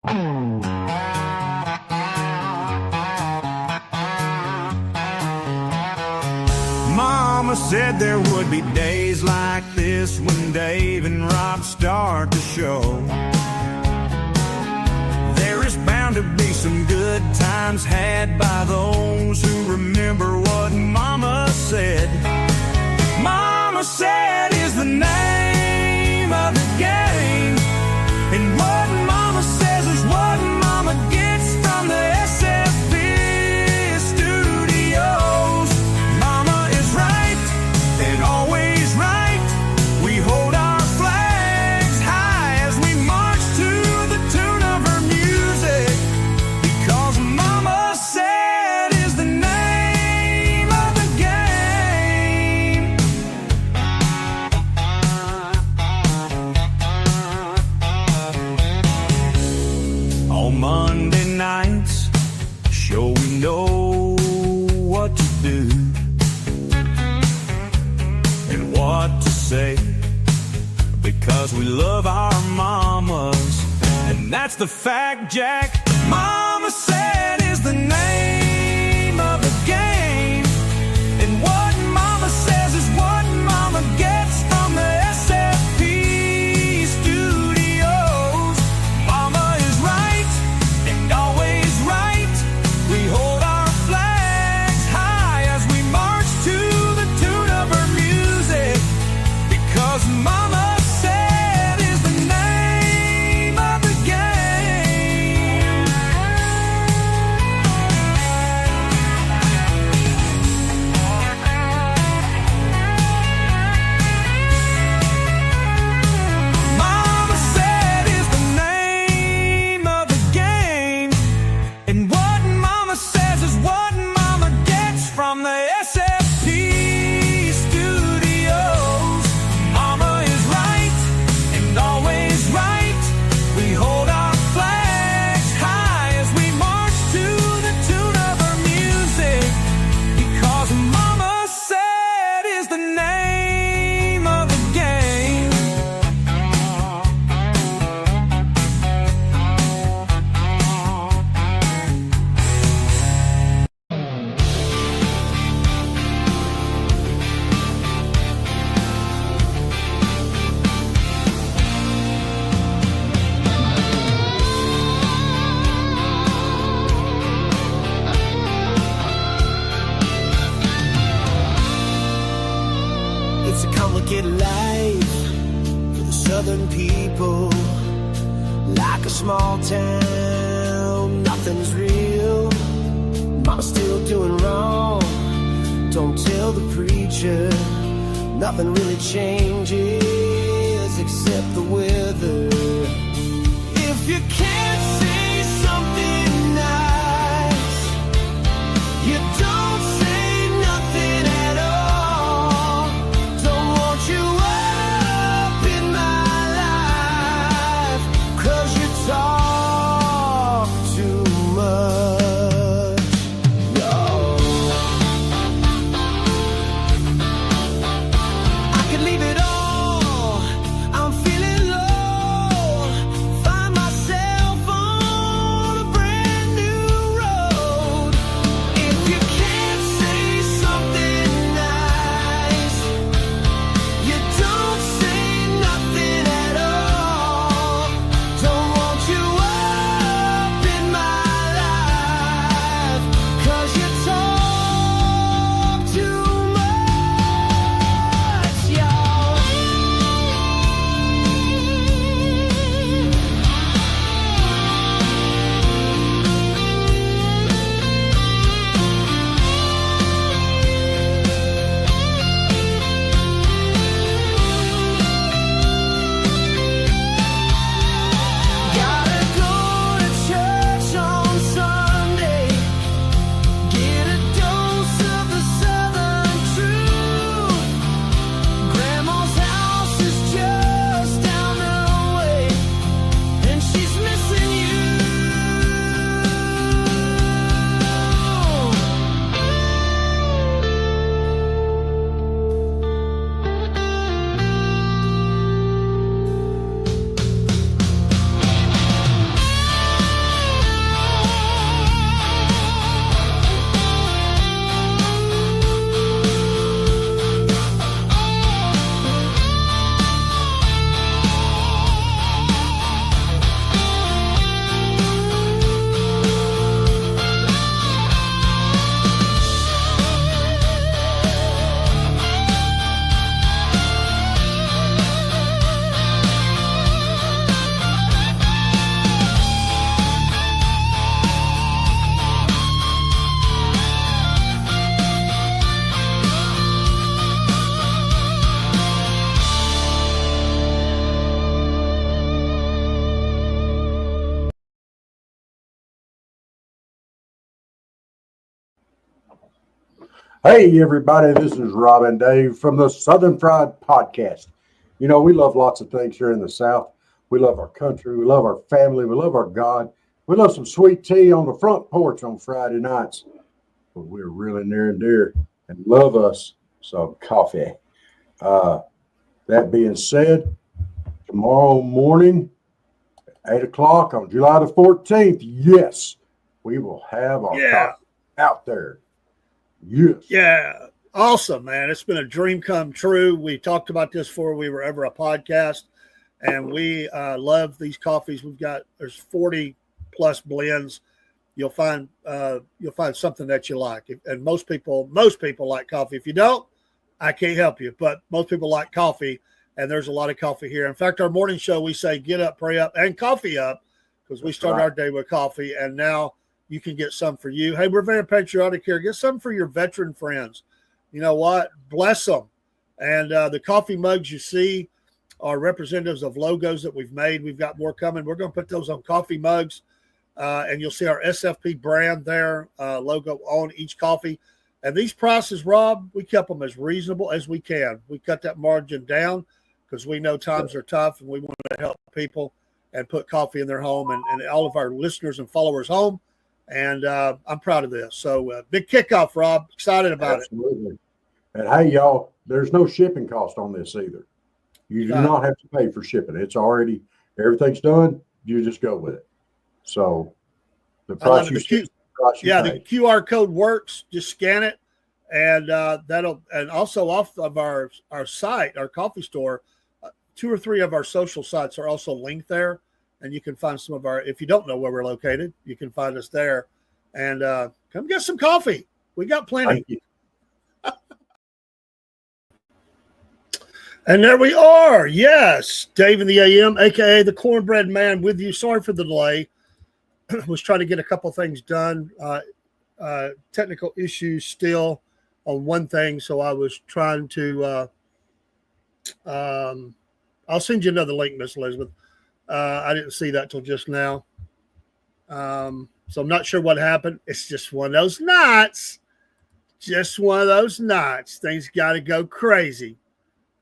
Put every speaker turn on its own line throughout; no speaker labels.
Mama said there would be days like this when Dave and Rob start to show. There is bound to be some good times had by those who remember what Mama said. Mama said is the name of the game, and what Mama says is what Mama gets from the SFP studios. Mama is right and always right. We hold our flags high as we march to the tune of her music, because Mama said is the name of the game. On Monday nights, sure we know what to do and what to say, because we love our mamas, and that's the fact, Jack. Mama said is the name of the game, and what Mama says is what Mama gets from the SFP studios. Mama is right and always right. We hold our flags high as we march to the tune of her music, because Mama said is the name of the game. Mama said is the name of the game, and what Mama says is what Mama gets from the SFP studios. Mama is right and always right. We hold our flags high as we march to the tune of her music, because Mama said is the name of the game.
It's a complicated life for the southern people. Like a small town, nothing's real. Mama's still doing wrong. Don't tell the preacher. Nothing really changes except the weather. If you can't say something nice, you don't say nothing at all. Don't want you up in my life, 'cause you talk too much. I could leave it all. I'm feeling low. Find myself on a brand new road. If you can't say something nice, you don't say nothing at all. Don't want you up in my life, 'cause you talk too much, y'all.
Hey, everybody, this is Robin Dave from the Southern Fried Podcast. You know, we love lots of things here in the South. We love our country. We love our family. We love our God. We love some sweet tea on the front porch on Friday nights. But we're really near and dear and love us some coffee. Uh, that being said, tomorrow morning, 8 o'clock on July the 14th, yes, we will have our
Yeah.
coffee out there. Yes.
Yeah. Awesome, man. It's been a dream come true. We talked about this before we were ever a podcast, and we love these coffees. There's 40 plus blends. You'll find something that you like. And most people like coffee. If you don't, I can't help you, but most people like coffee, and there's a lot of coffee here. In fact, our morning show, we say get up, pray up, and coffee up, because we start our day with coffee, and now you can get some for you. Hey, we're very patriotic here. Get some for your veteran friends. You know what? Bless them. And the coffee mugs you see are representatives of logos that we've made. We've got more coming. We're going to put those on coffee mugs, and you'll see our SFP brand there, logo on each coffee. And these prices, Rob, we kept them as reasonable as we can. We cut that margin down because we know times are tough, and we want to help people and put coffee in their home and all of our listeners and followers home. And I'm proud of this. So big kickoff, Rob. Excited about
Absolutely. And hey, y'all, there's no shipping cost on this either. You do not have to pay for shipping. It's already, everything's done. You just go with it. So the price you see,
the QR code works. Just scan it, and and also off of our site, our coffee store, 2 or 3 of our social sites are also linked there. And you can find some of if you don't know where we're located, you can find us there. And come get some coffee. We got plenty. And there we are. Yes, Dave in the AM, a.k.a. the Cornbread Man, with you. Sorry for the delay. Was trying to get a couple things done. Technical issues still on one thing. So I was trying to I'll send you another link, Miss Elizabeth. I didn't see that till just now. So I'm not sure what happened. It's just one of those nights. Just one of those nights. Things got to go crazy.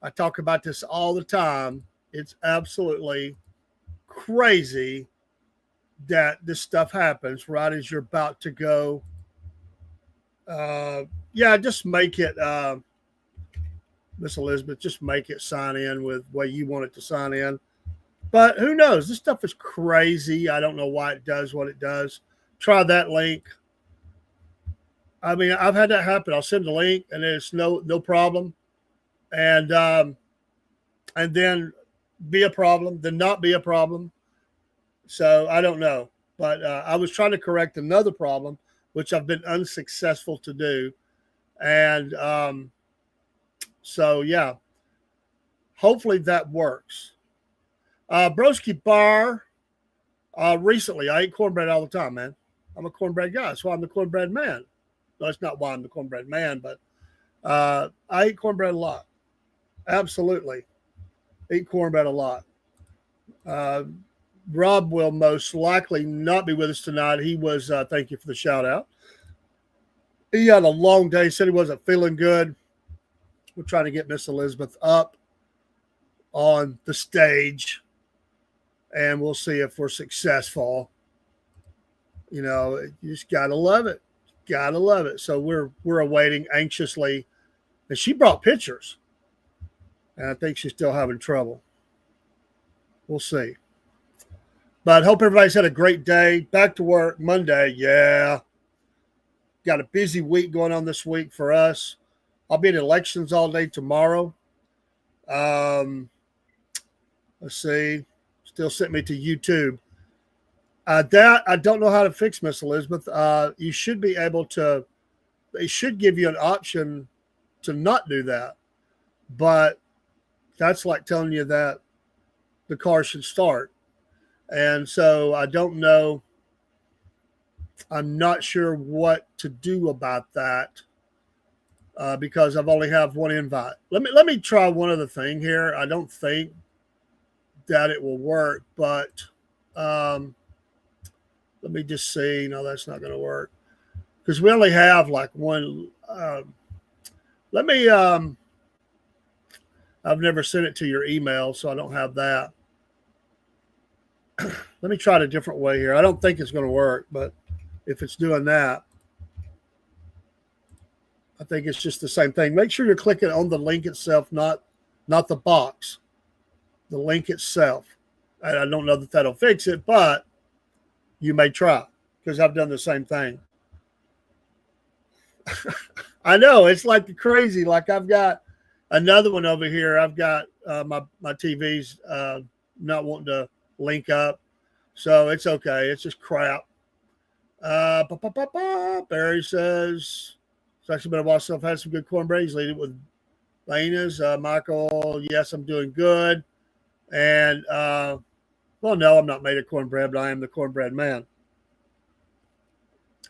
I talk about this all the time. It's absolutely crazy that this stuff happens right as you're about to go. Just make it, Miss Elizabeth, just make it sign in with the way you want it to sign in. But who knows? This stuff is crazy. I don't know why it does what it does. Try that link. I mean, I've had that happen. I'll send a link, and it's no problem. And then be a problem, then not be a problem. So I don't know. But I was trying to correct another problem, which I've been unsuccessful to do. And hopefully that works. Broski Bar, recently, I eat cornbread all the time, man. I'm a cornbread guy. That's why I'm the cornbread man. No, that's not why I'm the cornbread man, but I eat cornbread a lot. Absolutely. Eat cornbread a lot. Rob will most likely not be with us tonight. He was, thank you for the shout out. He had a long day, said he wasn't feeling good. We're trying to get Miss Elizabeth up on the stage, and we'll see if we're successful. You know, you just gotta love it. Gotta love it. So we're awaiting anxiously. And she brought pictures. And I think she's still having trouble. We'll see. But hope everybody's had a great day. Back to work Monday. Yeah. Got a busy week going on this week for us. I'll be at elections all day tomorrow. Let's see. Still sent me to YouTube. That I don't know how to fix, Miss Elizabeth. You should be able to. They should give you an option to not do that, but that's like telling you that the car should start. And so I don't know. I'm not sure what to do about that because I've only have one invite. Let me try one other thing here. I don't think that it will work, but let me just see. No, that's not going to work because we only have like one. Let me. I've never sent it to your email, so I don't have that. Let me try it a different way here. I don't think it's going to work, but if it's doing that, I think it's just the same thing. Make sure you're clicking on the link itself, not the box, the link itself. And I don't know that that'll fix it, but you may try because I've done the same thing. I know it's like crazy. Like I've got another one over here. I've got my TV's not wanting to link up, so it's okay. It's just crap. Barry says it's actually been a while since I've had some good cornbread. He's leading with Lena's. Michael, yes, I'm doing good. And well, no, I'm not made of cornbread, but I am the cornbread man.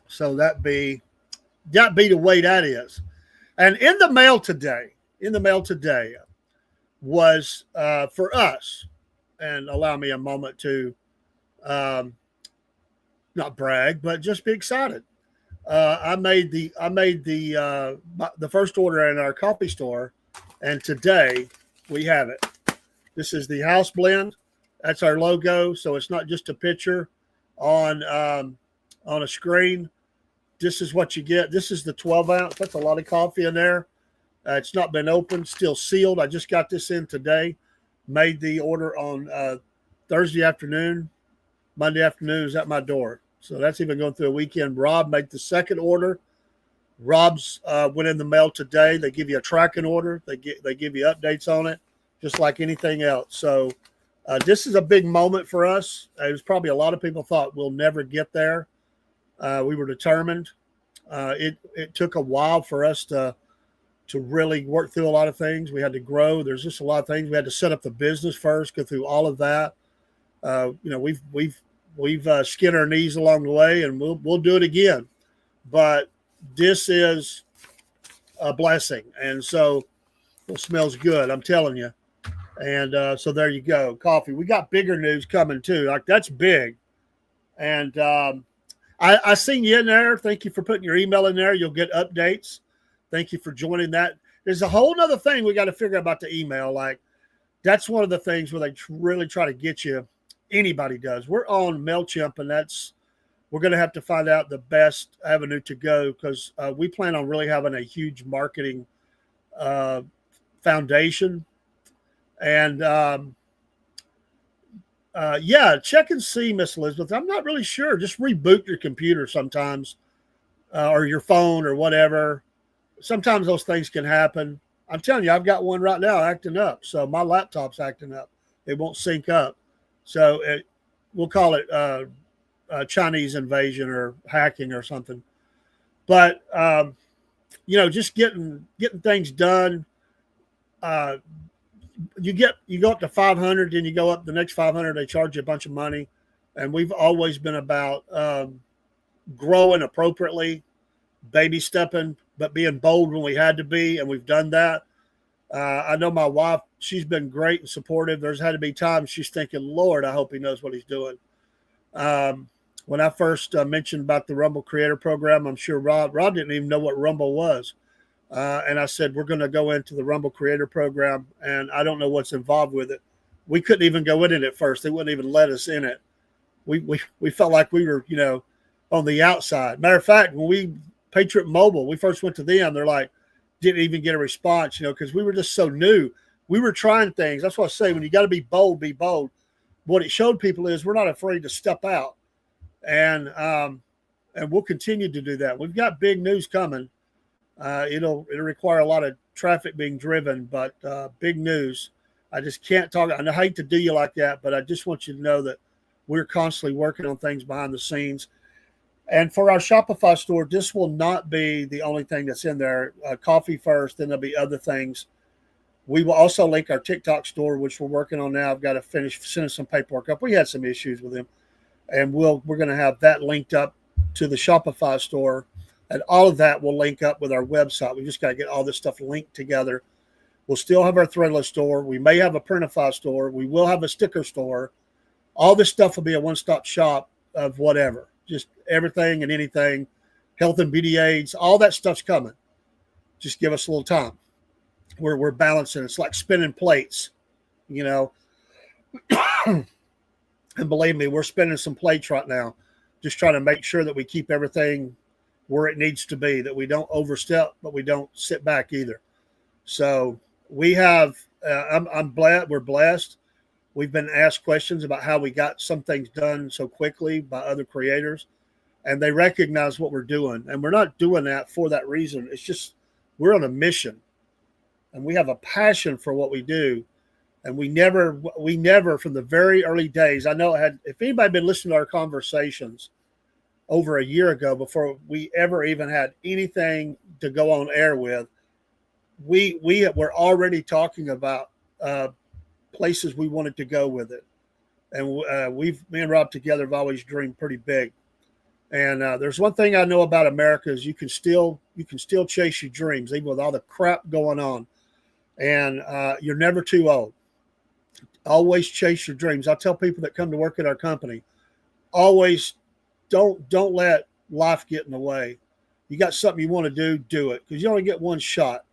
So that be the way that is. And in the mail today was for us, and allow me a moment to not brag, but just be excited. I made the first order in our coffee store, and today we have it. This is the House Blend. That's our logo, so it's not just a picture on a screen. This is what you get. This is the 12 ounce. That's a lot of coffee in there. It's not been opened, still sealed. I just got this in today. Made the order on Thursday afternoon. Monday afternoon is at my door. So that's even going through a weekend. Rob made the second order. Rob's went in the mail today. They give you a tracking order. They give you updates on it, just like anything else. So this is a big moment for us. It was probably a lot of people thought we'll never get there. We were determined. It took a while for us to really work through a lot of things. We had to grow. There's just a lot of things. We had to set up the business first, go through all of that. We've skinned our knees along the way, and we'll do it again. But this is a blessing, and so it smells good. I'm telling you. And so there you go, coffee. We got bigger news coming too. Like that's big. And I seen you in there. Thank you for putting your email in there. You'll get updates. Thank you for joining that. There's a whole nother thing we got to figure out about the email. Like that's one of the things where they really try to get you. Anybody does. We're on MailChimp, and we're going to have to find out the best avenue to go because we plan on really having a huge marketing foundation. And check and see, Miss Elizabeth. I'm not really sure. Just reboot your computer sometimes or your phone or whatever. Sometimes those things can happen. I'm telling you, I've got one right now acting up. So my laptop's acting up. It won't sync up. So we'll call it Chinese invasion or hacking or something. But, just getting things done. You go up to 500, then you go up the next 500. They charge you a bunch of money. And we've always been about growing appropriately, baby stepping, but being bold when we had to be. And we've done that. I know my wife, she's been great and supportive. There's had to be times she's thinking, Lord, I hope he knows what he's doing. When I first mentioned about the Rumble Creator Program, I'm sure Rob didn't even know what Rumble was. And I said, we're going to go into the Rumble Creator Program, and I don't know what's involved with it. We couldn't even go in it at first. They wouldn't even let us in it. We felt like we were, on the outside. Matter of fact, when Patriot Mobile, we first went to them, they're like, didn't even get a response, because we were just so new. We were trying things. That's what I say. When you got to be bold, be bold. What it showed people is we're not afraid to step out, and we'll continue to do that. We've got big news coming. It'll require a lot of traffic being driven, but big news. I just can't talk. I hate to do you like that, but I just want you to know that we're constantly working on things behind the scenes. And for our Shopify store, this will not be the only thing that's in there. Coffee first, then there'll be other things. We will also link our TikTok store, which we're working on now. I've got to finish sending some paperwork up. We had some issues with them, and we're going to have that linked up to the Shopify store, and all of that will link up with our website. We just got to get all this stuff linked together. We'll still have our Threadless store. We may have a Printify store. We will have a sticker store. All this stuff will be a one-stop shop of whatever. Just everything and anything, health and beauty aids, all that stuff's coming. Just give us a little time. We're balancing. It's like spinning plates, you know. And believe me, we're spinning some plates right now, just trying to make sure that we keep everything where it needs to be, that we don't overstep, but we don't sit back either. So we have, I'm glad we're blessed. We've been asked questions about how we got some things done so quickly by other creators, and they recognize what we're doing. And we're not doing that for that reason. It's just, we're on a mission, and we have a passion for what we do. And we never from the very early days, I know if anybody had been listening to our conversations over a year ago, before we ever even had anything to go on air with, we were already talking about places we wanted to go with it. And me and Rob together have always dreamed pretty big. And there's one thing I know about America is you can still chase your dreams, even with all the crap going on. And you're never too old. Always chase your dreams. I tell people that come to work at our company, always don't let life get in the way. You got something you want to do it, because you only get one shot.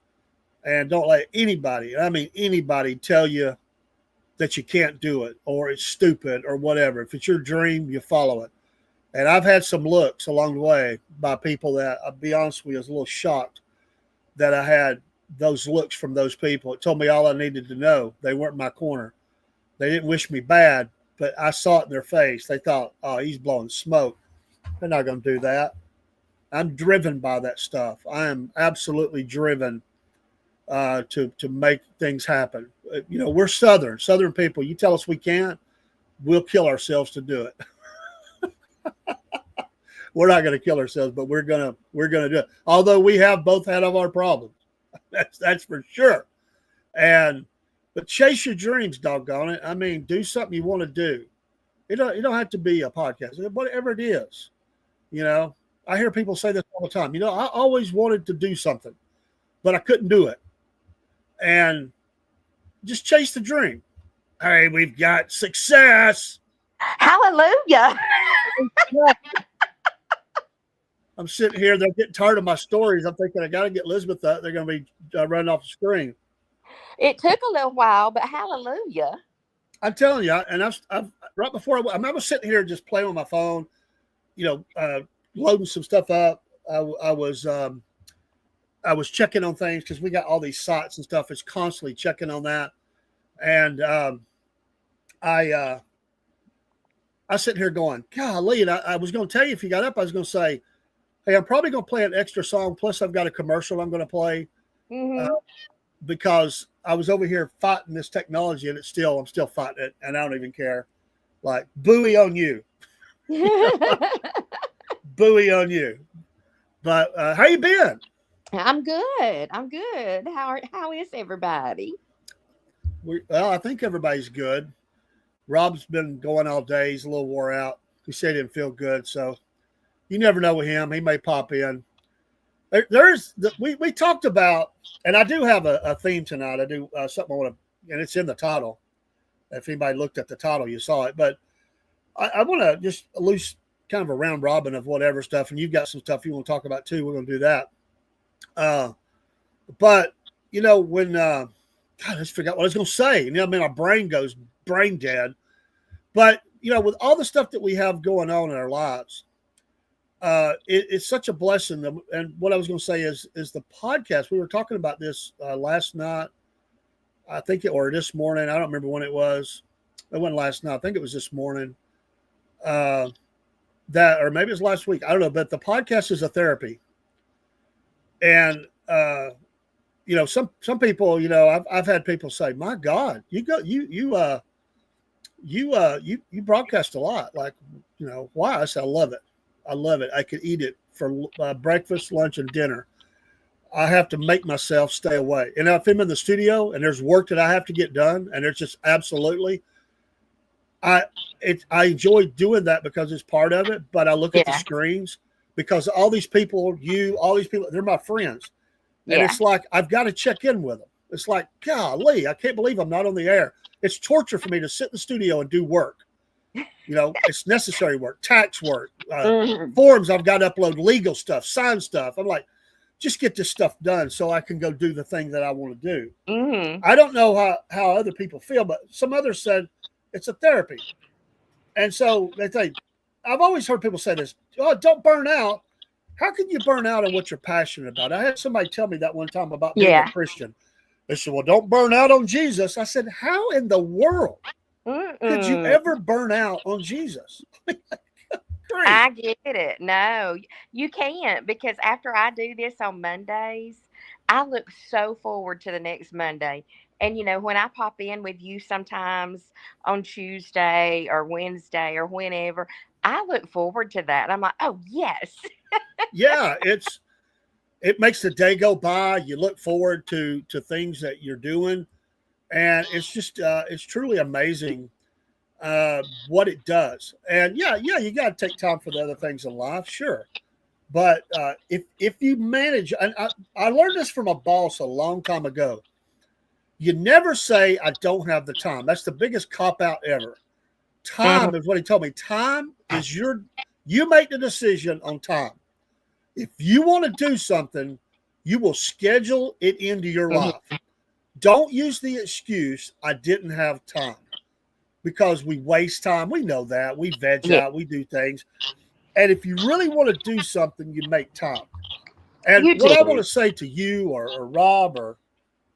And don't let anybody, I mean anybody, tell you that you can't do it or it's stupid or whatever. If it's your dream, you follow it. And I've had some looks along the way by people that, I'll be honest with you, I was a little shocked that I had those looks from those people. It told me all I needed to know. They weren't in my corner. They didn't wish me bad, but I saw it in their face. They thought, oh, he's blowing smoke. They're not going to do that. I'm driven by that stuff. I am absolutely driven to make things happen. You know, we're Southern people. You tell us we can't, we'll kill ourselves to do it. We're not going to kill ourselves, but we're gonna do it. Although we have both had of our problems, that's for sure. But chase your dreams, doggone it. I mean, do something you want to do. You don't have to be a podcast, whatever it is. You know, I hear people say this all the time. You know, I always wanted to do something, but I couldn't do it. And just chase the dream. Hey, we've got success.
Hallelujah.
I'm sitting here. They're getting tired of my stories. I'm thinking I got to get Elizabeth up. They're going to be running off the screen.
It took a little while, but hallelujah.
I'm telling you, and I've right before I was sitting here just playing on my phone, you know, loading some stuff up. I was checking on things because we got all these sites and stuff. It's constantly checking on that, and I sit here going, golly, and I was going to tell you if you got up, I was going to say, hey, I'm probably going to play an extra song. Plus, I've got a commercial I'm going to play because I was over here fighting this technology, and I'm still fighting it, and I don't even care. Like, buoy on you. Buoy on you. But how you been?
I'm good. How is everybody?
Well, I think everybody's good. Rob's been going all day. He's a little wore out. He said he didn't feel good, so you never know with him. He may pop in. We talked about, and I do have a theme tonight. I do something I want to, and it's in the title. If anybody looked at the title, you saw it. But I want to just loose kind of a round robin of whatever stuff, and you've got some stuff you want to talk about too. We're going to do that. But you know, when God, I just forgot what I was going to say. You know, I mean, our brain goes brain dead. But you know, with all the stuff that we have going on in our lives, it's such a blessing. And what I was going to say is the podcast. We were talking about this last night, I think, or this morning. I don't remember when it was. It wasn't last night. I think it was this morning. Or maybe it was last week. I don't know. But the podcast is a therapy. And you know, some people, you know, I've had people say, "My God, you broadcast a lot." Like, you know, why? I said, "I love it. I love it. I could eat it for breakfast, lunch, and dinner. I have to make myself stay away. And if I'm in the studio and there's work that I have to get done, and there's just absolutely, I enjoy doing that because it's part of it. But I look at the screens because all these people, they're my friends. And it's like, I've got to check in with them. It's like, golly, I can't believe I'm not on the air. It's torture for me to sit in the studio and do work. You know, it's necessary work, tax work, forms I've got to upload, legal stuff, sign stuff. I'm like, just get this stuff done so I can go do the thing that I want to do.
Mm-hmm.
I don't know how other people feel, but some others said it's a therapy. And so they think, I've always heard people say this, oh, don't burn out. How can you burn out on what you're passionate about? I had somebody tell me that one time about being
Yeah.
a Christian. They said, well, don't burn out on Jesus. I said, how in the world could you ever burn out on Jesus?
I get it. No, you can't, because after I do this on Mondays, I look so forward to the next Monday. And when I pop in with you sometimes on Tuesday or Wednesday or whenever, I look forward to that. I'm like, oh yes.
Yeah, it makes the day go by. You look forward to things that you're doing, and it's just it's truly amazing what it does. And yeah, you got to take time for the other things in life, sure. But if you manage, and I learned this from a boss a long time ago. You never say I don't have the time. That's the biggest cop out ever. Time is what he told me. Time is you make the decision on time. If you want to do something, you will schedule it into your life. Don't use the excuse, I didn't have time, because we waste time. We know that. We veg out. We do things. And if you really want to do something, you make time. And what I want to say to you or Rob,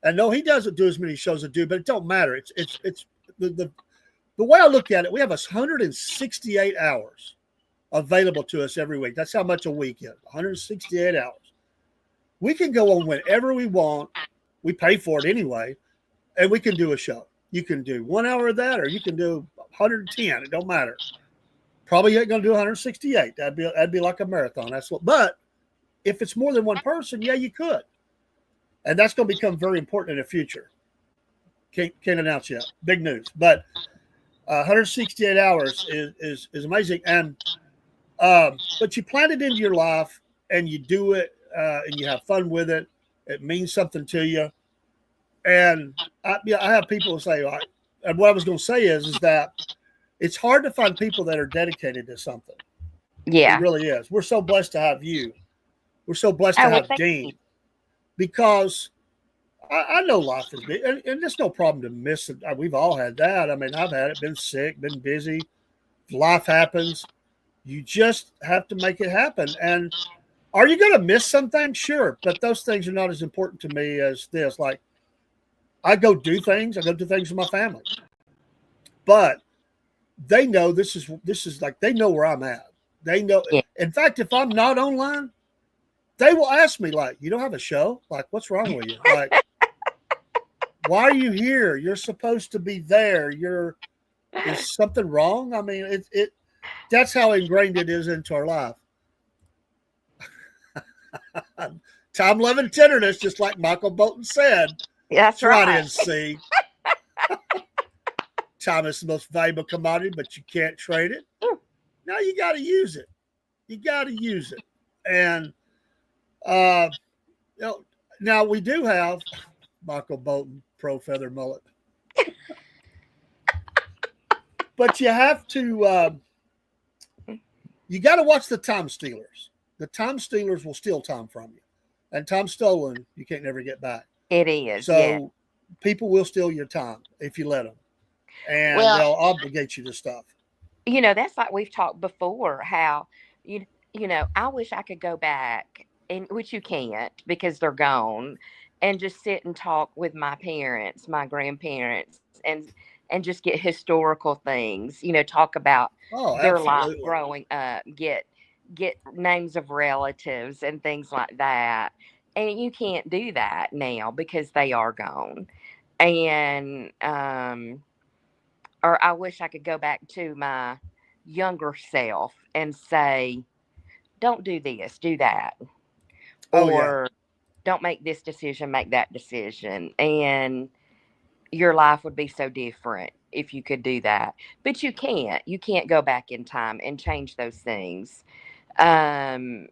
and no, he doesn't do as many shows as I do, but it don't matter. It's the way I look at it, we have 168 hours available to us every week. That's how much a week is, 168 hours. We can go on whenever we want. We pay for it anyway, and we can do a show. You can do 1 hour of that, or you can do 110. It don't matter. Probably ain't going to do 168. That'd be like a marathon. But if it's more than one person, yeah, you could. And that's going to become very important in the future. Can't announce yet. Big news. But 168 hours is amazing. And but you plan it into your life, and you do it, and you have fun with it. It means something to you. And I have people say, and what I was going to say is that it's hard to find people that are dedicated to something.
Yeah.
It really is. We're so blessed to have you. We're so blessed to have Dean. Because I know life is big, and there's no problem to miss it. We've all had that. I mean, I've had it, been sick, been busy. Life happens. You just have to make it happen. And are you going to miss something? Sure. But those things are not as important to me as this. Like, I go do things with my family. But they know this is like, they know where I'm at. They know. Yeah. In fact, if I'm not online, they will ask me, like, you don't have a show? Like, what's wrong with you? Like, why are you here? You're supposed to be there. Is something wrong? I mean, that's how ingrained it is into our life. Time, love, and tenderness, just like Michael Bolton said.
That's right.
I didn't see. Time is the most valuable commodity, but you can't trade it. Now you got to use it. You got to use it. And now we do have Michael Bolton Pro Feather Mullet, but you have to. You got to watch the time stealers. The time stealers will steal time from you, and time stolen you can't never get back.
It is.
So people will steal your time if you let them, and they'll obligate you to stuff.
That's like we've talked before. How I wish I could go back. And which you can't because they're gone, and just sit and talk with my parents, my grandparents, and just get historical things, talk about their life growing up, get names of relatives and things like that. And you can't do that now because they are gone. And, or I wish I could go back to my younger self and say, don't do this, do that. Or don't make this decision, make that decision. And your life would be so different if you could do that. But you can't. You can't go back in time and change those things. You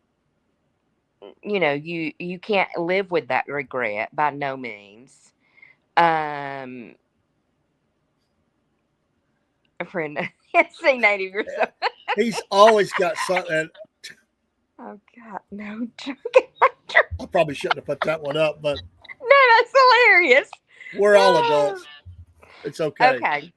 can't live with that regret by no means. A friend, see, Native, you're
He's always got something.
Oh God, no.
I probably shouldn't have put that one up, but
No, that's hilarious.
we're all adults. It's okay.
Okay.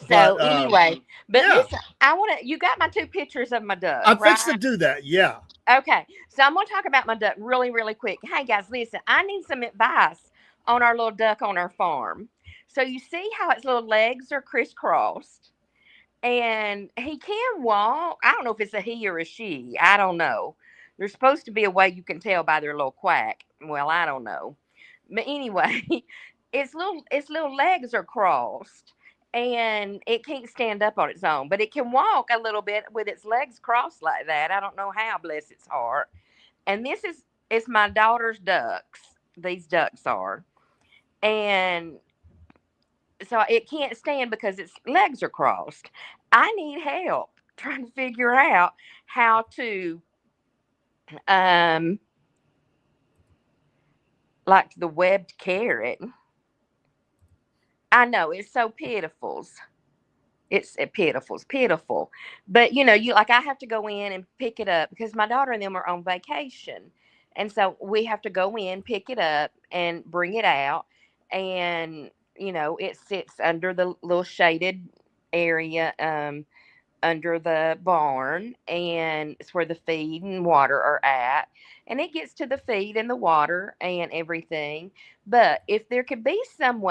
So
But,
anyway, but
yeah.
listen, I want to. You got my 2 pictures of my duck,
I'm
right?
fixing to do that. Yeah.
Okay, so I'm going to talk about my duck really, really quick. Hey guys, listen, I need some advice on our little duck on our farm. So you see how its little legs are crisscrossed, and he can walk. I don't know if it's a he or a she. I don't know. There's supposed to be a way you can tell by their little quack. Well, I don't know. But anyway, its little legs are crossed and it can't stand up on its own, but it can walk a little bit with its legs crossed like that. I don't know how, bless its heart. And it's my daughter's ducks. These ducks are. And so it can't stand because its legs are crossed. I need help trying to figure out how to like the webbed carrot. I know it's so pitiful. It's pitiful. But you like I have to go in and pick it up because my daughter and them are on vacation. And so we have to go in, pick it up and bring it out. And it sits under the little shaded area under the barn, and it's where the feed and water are at. And it gets to the feed and the water and everything. But if there could be some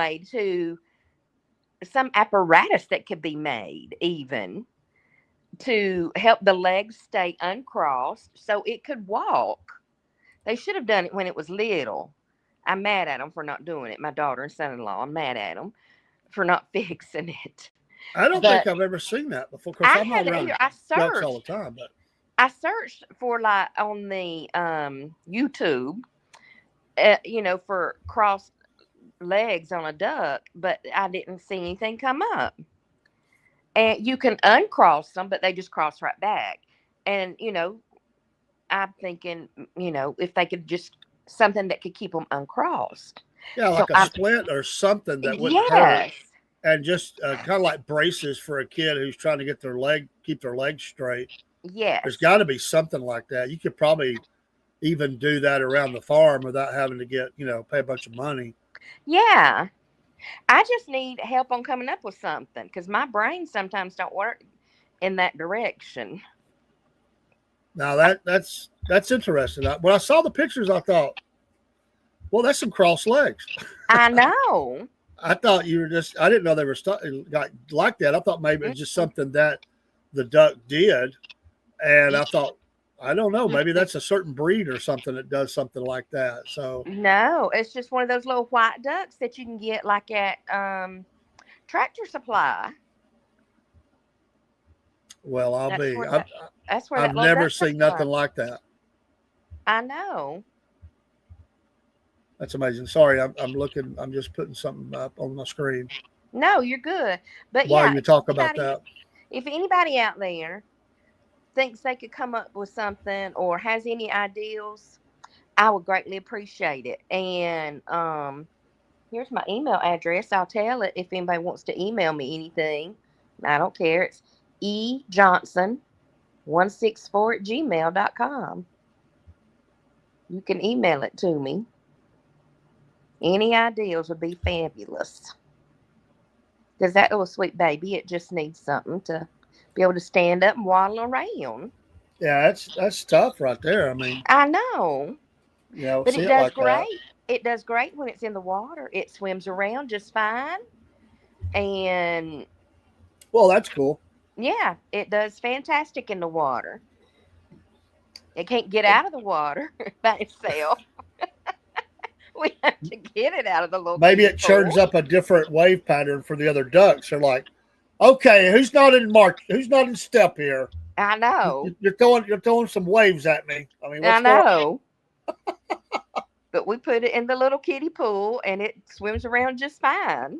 apparatus that could be made even to help the legs stay uncrossed so it could walk. They should have done it when it was little. I'm mad at them for not doing it. My daughter and son-in-law, I'm mad at them for not fixing it.
I don't
But
think I've ever seen that before. Of course,
I
I'm not
haven't
around
either. I
ducks all
searched.
the time, but
I searched for like on the YouTube, for crossed legs on a duck, but I didn't see anything come up. And you can uncross them, but they just cross right back. And I'm thinking, if they could just something that could keep them uncrossed.
yeah,
So
like a splint or something that wouldn't hurt,
yes,
and just kind of like braces for a kid who's trying to keep their legs straight.
yes,
There's got to be something like that. You could probably even do that around the farm without having to pay a bunch of money.
yeah. I just need help on coming up with something because my brain sometimes don't work in that direction.
Now that's interesting. When I saw the pictures, I thought, well, that's some crossed legs.
I know.
I thought you were I didn't know they were like that. I thought maybe it was just something that the duck did. And I thought, I don't know, maybe that's a certain breed or something that does something like that. So
No, it's just one of those little white ducks that you can get like at Tractor Supply.
well,
That's where
I've
that little
never
duck
seen
comes
nothing
from.
like that.
I know.
That's amazing. Sorry, I'm looking. I'm just putting something up on my screen
No, you're good. But
while
yeah,
you talk about that.
if anybody out there thinks they could come up with something or has any ideas, I would greatly appreciate it. And here's my email address. I'll tell it if anybody wants to email me anything. I don't care. It's ejohnson164@gmail.com. You can email it to me. Any ideas would be fabulous. Because that little sweet baby, it just needs something to be able to stand up and waddle around.
Yeah, that's tough right there. I mean,
I know. But
see
it
it
does
like
great.
that.
It does great when it's in the water. It swims around just fine. And
Well, that's cool.
yeah, it does fantastic in the water. It can't get out of the water by itself. We have to get it out of the little
Maybe it
kiddie
churns
pool.
up a different wave pattern for the other ducks. They're like, okay, who's not in step here?
I know.
You're throwing some waves at me. I mean,
I
what's going on?
know. But we put it in the little kiddie pool and it swims around just fine.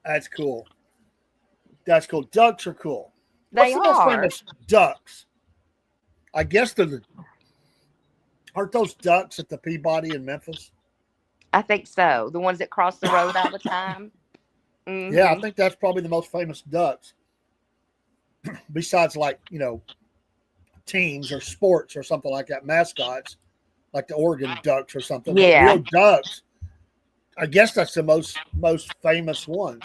That's cool. That's cool. Ducks are cool.
They
What's the most
are.
famous ducks? I guess aren't those ducks at the Peabody in Memphis?
I think so. The ones that cross the road all the time. Mhm.
Yeah, I think that's probably the most famous ducks. Besides, like, teams or sports or something like that, mascots. like the Oregon Ducks or something.
Yeah.
But real ducks. I guess that's the most famous ones.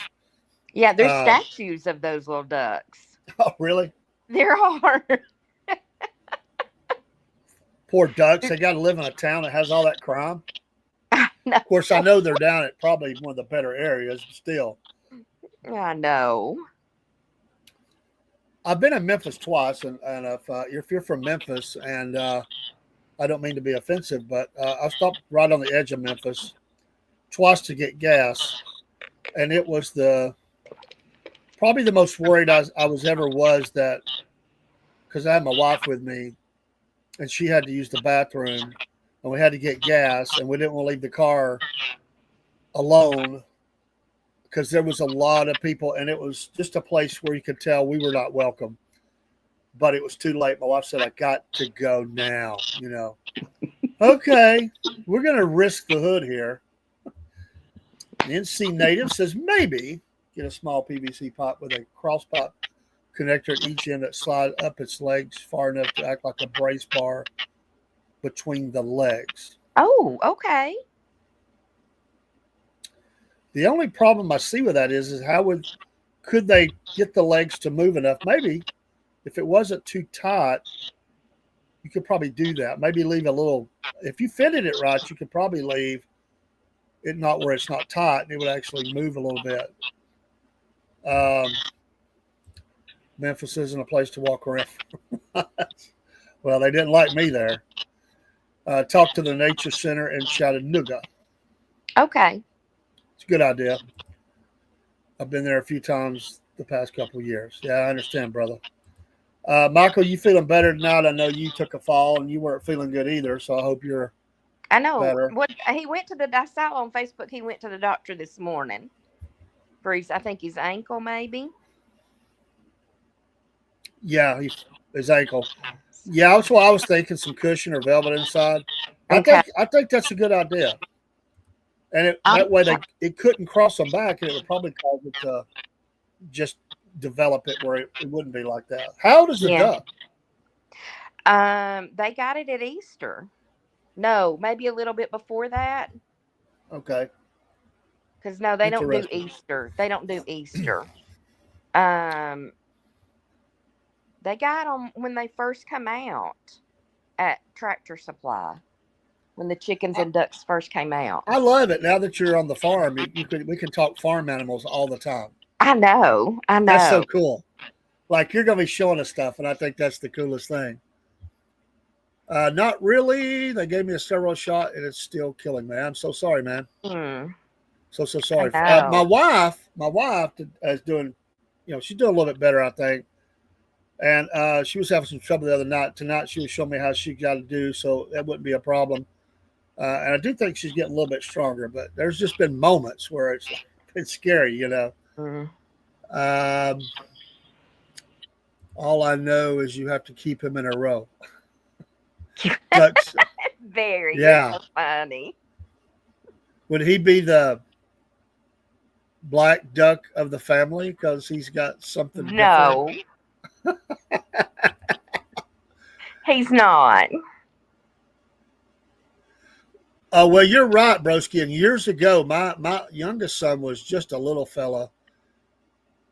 Yeah, there's
Um,
statues of those little ducks.
Oh, really?
There are.
Poor ducks. They got to live in a town that has all that crime.
No.
Of course, I know they're down at probably one of the better areas, but still.
I know.
I've been in Memphis twice, and if you're from Memphis, and I don't mean to be offensive, but I stopped right on the edge of Memphis twice to get gas, and it was probably the most worried I was ever was that because I had my wife with me, and she had to use the bathroom, and we had to get gas, and we didn't want to leave the car alone because there was a lot of people, and it was just a place where you could tell we were not welcome. But it was too late. My wife said, I got to go now, Okay, we're going to risk the hood here. The NC Native says maybe get a small PVC pipe with a cross pipe connector at each end that slide up its legs far enough to act like a brace bar between the legs.
Oh, okay.
The only problem I see with that is could they get the legs to move enough? Maybe if it wasn't too tight, you could probably do that. Maybe leave a little. If you fitted it right, you could probably leave it not where it's not tight, and it would actually move a little bit. Memphis isn't a place to walk around. Well, they didn't like me there. Talk to the Nature Center in Chattanooga.
Okay.
It's a good idea. I've been there a few times the past couple of years. Yeah, I understand, brother. Michael, you feeling better tonight? I know you took a fall and you weren't feeling good either, so I hope you're
I know.
better.
What he went to I saw on Facebook he went to the doctor this morning for I think his ankle maybe.
Yeah, his ankle. Yeah, that's what I was thinking, some cushion or velvet inside.
Okay.
I think that's a good idea. And that way it couldn't cross them back, and it would probably cause it to just develop it where it wouldn't be like that. How old is the duck?
They got it at Easter. No, maybe a little bit before that.
Okay.
Because no, they don't do
Interesting.
Easter. They don't do Easter. They got them when they first come out at Tractor Supply. When the chickens and ducks first came out.
I love it. Now that you're on the farm, we can talk farm animals all the time.
I know.
That's so cool. Like you're going to be showing us stuff, and I think that's the coolest thing. Not really. They gave me a steroid shot, and it's still killing me. I'm so sorry, man. So sorry. My wife is doing, she's doing a little bit better, I think. And she was having some trouble the other night. Tonight, she was showing me how she got to do, so that wouldn't be a problem. And I do think she's getting a little bit stronger, but there's just been moments where it's scary, All I know is you have to keep him in a row. Ducks,
Very.
Yeah.
So funny.
would he be the black duck of the family because he's got something
No. He's not.
Oh, well, you're right, broski. And years ago, my youngest son was just a little fella.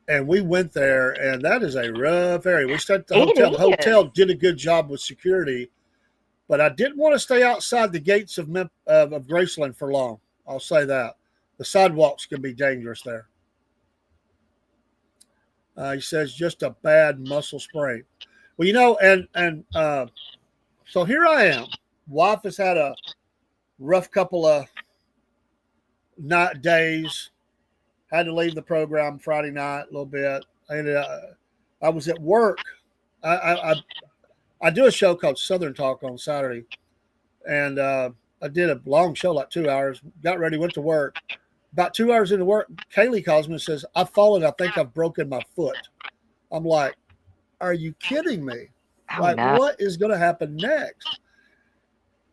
And we went there, and that is a rough area. We stayed at the hotel. The hotel did a good job with security, but I didn't want to stay outside the gates of Graceland for long. I'll say that. The sidewalks can be dangerous there. He says just a bad muscle sprain. Well, and so here I am. Wife has had a rough couple of days. Had to leave the program Friday night a little bit. I was at work. I do a show called Southern Talk on Saturday, and I did a long show, like 2 hours. Got ready, went to work. About 2 hours into work, Kaylee calls me and says, "I've fallen. I think I've broken my foot." I'm like, "Are you kidding me?
No.
What is going to happen next?"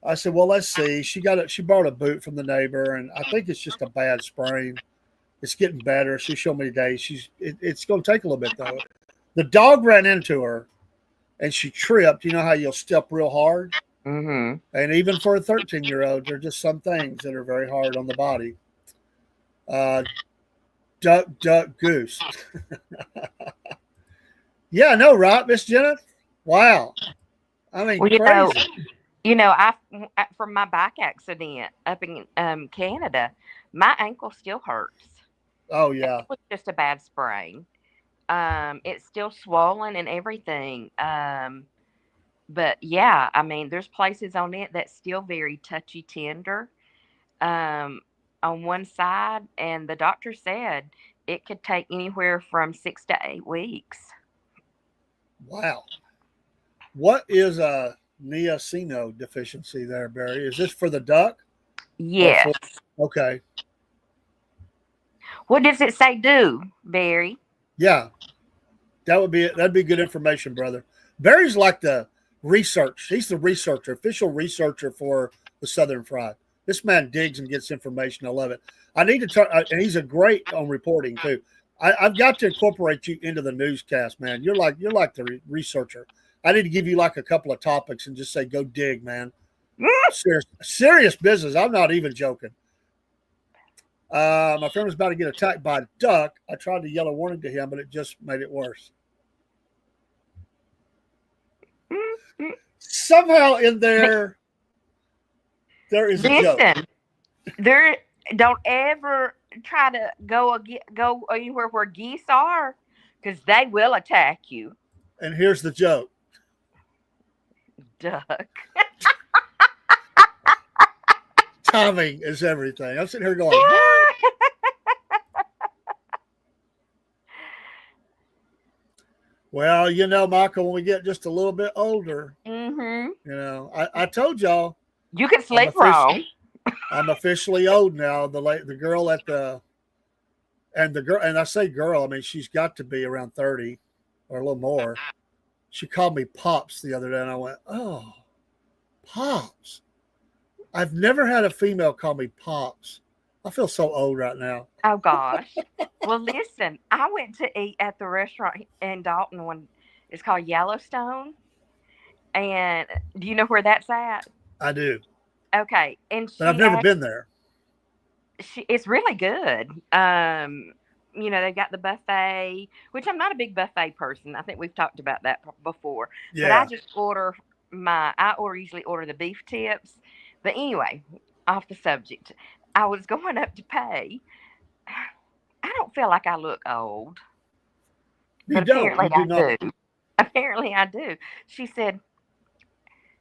I said, "Well, let's see." She borrowed a boot from the neighbor, and I think it's just a bad sprain. It's getting better. She showed me today. It's going to take a little bit though. The dog ran into her, and she tripped. You know how you'll step real hard?
Mm-hmm.
And even for a 13-year-old, there are just some things that are very hard on the body. Duck, duck, goose. Yeah, I know, right, Miss Jenna? Wow. I mean,
Well,
crazy.
from my back accident up in Canada, my ankle still hurts.
Oh,
It
yeah.
was just a bad sprain. It's still swollen and everything. But yeah, I mean, there's places on it that's still very touchy tender. Um, on one side, and the doctor said it could take anywhere from 6 to 8 weeks.
Wow. What is a niacino deficiency there, Barry? Is this for the duck or
Yes.
for? Okay.
What does it say do, Barry?
Yeah, that'd be good information, brother. Barry's like the research. He's the researcher, official researcher for the Southern Fried. This man digs and gets information. I love it. I need to turn, and he's a great on reporting too. I've got to incorporate you into the newscast, man. You're like the researcher. I need to give you like a couple of topics and just say, go dig, man. Serious business. I'm not even joking. My friend was about to get attacked by a duck. I tried to yell a warning to him, but it just made it worse. Somehow in there is a joke.
Listen, there don't ever try to go anywhere where geese are, because they will attack you.
And here's the joke.
Duck.
Timing is everything. I'm sitting here going, well, you know, Michael, when we get just a little bit older,
Mm-hmm.
you know, I told y'all
You can sleep
official-
wrong.
I'm officially old now. The girl at and I say girl, I mean she's got to be around 30 or a little more. She called me Pops the other day, and I went, "Oh, Pops." I've never had a female call me Pops. I feel so old right now.
Oh gosh. Well, listen, I went to eat at the restaurant in Dalton one. It's called Yellowstone. And do you know where that's at?
I do,
Okay. And
but I've never been there.
it's really good. They've got the buffet, which I'm not a big buffet person. I think we've talked about that before. But
Yeah,
I just usually order the beef tips. But anyway, off the subject. I was going up to pay. I don't feel like I look old.
you
But
don't.
apparently
You do
I
not.
do. Apparently I do. She said,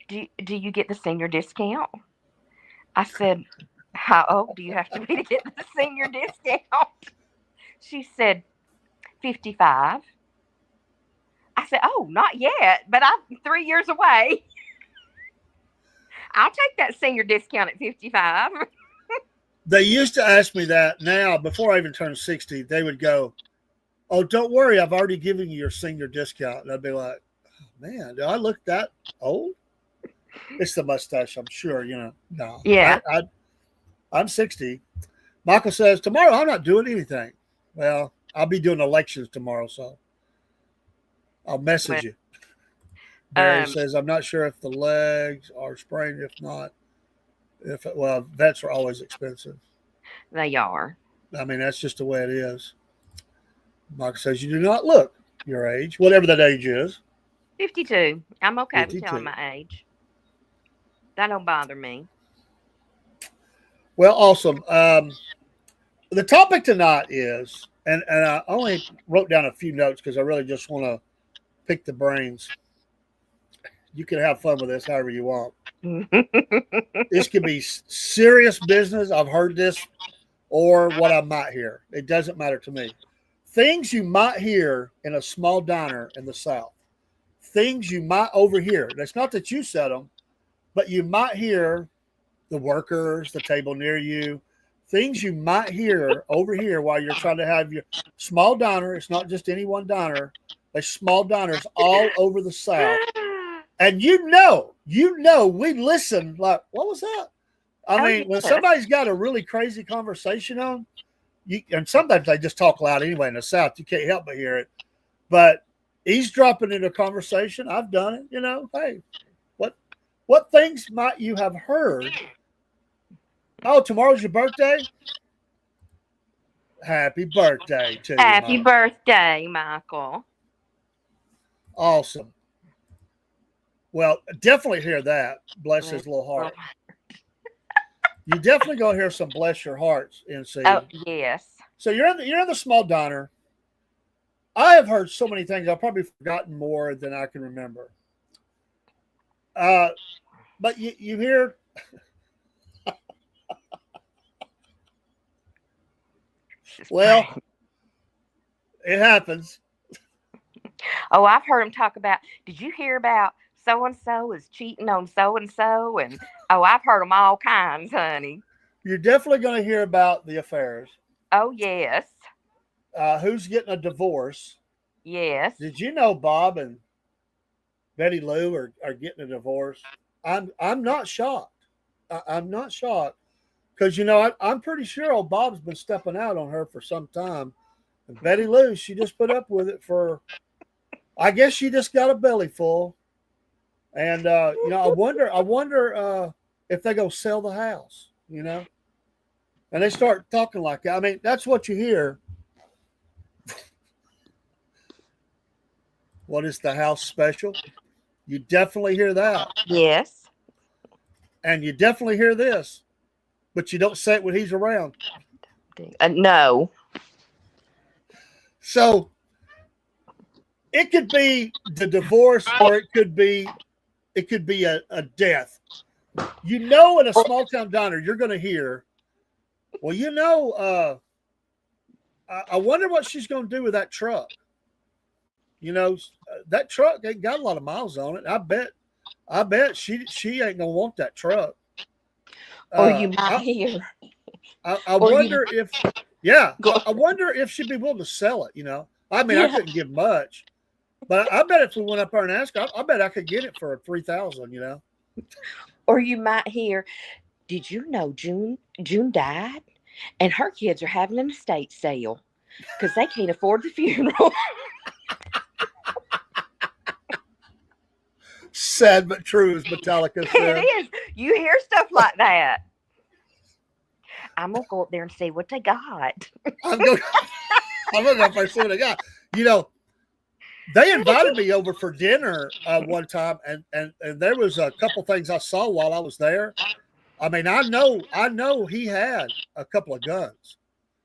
do you get the senior discount? I said, how old do you have to be to get the senior discount? She said, 55. I said, oh, not yet, but I'm 3 years away. I'll take that senior discount at 55.
They used to ask me that. Now, before I even turned 60, they would go, "Oh, don't worry, I've already given you your senior discount." And I'd be like, oh, "Man, do I look that old?" It's the mustache, I'm sure. You know, no.
Yeah.
I'm 60. Michael says tomorrow I'm not doing anything. Well, I'll be doing elections tomorrow, so I'll message you. Barry says I'm not sure if the legs are sprained. If not, vets are always expensive.
They are.
I mean, that's just the way it is. Michael says you do not look your age, whatever that age is.
52. I'm okay with
52.
telling my age. That don't bother me.
Well, awesome. The topic tonight is, and I only wrote down a few notes because I really just want to pick the brains. You can have fun with this however you want. This could be serious business. I've heard this, or what I might hear. It doesn't matter to me. Things you might hear in a small diner in the South. Things you might overhear. That's not that you said them, but you might hear the workers, the table near you. Things you might hear over here while you're trying to have your small diner. It's not just any one diner. There's small diners all over the South. And we listen like, what was that? I mean, when somebody's got a really crazy conversation on, and sometimes they just talk loud anyway in the South. You can't help but hear it. But eavesdropping into a conversation, I've done it. You know, hey, What things might you have heard? Oh, tomorrow's your birthday? Happy birthday to you,
Happy
Mom.
birthday, Michael.
Awesome. Well, definitely hear that. Bless his little heart. You definitely gonna hear some bless your hearts, NC.
Oh, yes.
So you're in the small diner. I have heard so many things. I've probably forgotten more than I can remember. But you hear. Well, it happens.
Oh, I've heard him talk about, did you hear about so-and-so is cheating on so-and-so? And, oh, I've heard them all kinds, honey.
You're definitely going to hear about the affairs.
Oh, yes.
Who's getting a divorce?
Yes.
Did you know Bob and Betty Lou are getting a divorce? I'm not shocked. I'm not shocked because, I'm pretty sure old Bob's been stepping out on her for some time. And Betty Lou, she just put up with it for, I guess she just got a belly full. And, I wonder if they go sell the house, and they start talking like that. I mean, that's what you hear. What is the house special? You definitely hear that.
Yes.
And you definitely hear this, but you don't say it when he's around.
No.
So it could be the divorce, or it could be a death. In a small town diner, you're going to hear, well, I wonder what she's going to do with that truck. That truck ain't got a lot of miles on it. I bet she ain't gonna want that truck.
Or you might hear.
I wonder if, I wonder if she'd be willing to sell it. I mean, I couldn't give much, but I bet if we went up there and asked, I bet I could get it for $3,000.
Or you might hear, did you know June died, and her kids are having an estate sale because they can't afford the funeral.
Sad but true, as Metallica said.
It is. You hear stuff like that. I'm gonna go up there and see what they got.
I'm gonna go up there and see what they got. They invited me over for dinner one time, and there was a couple things I saw while I was there. I mean, I know he had a couple of guns,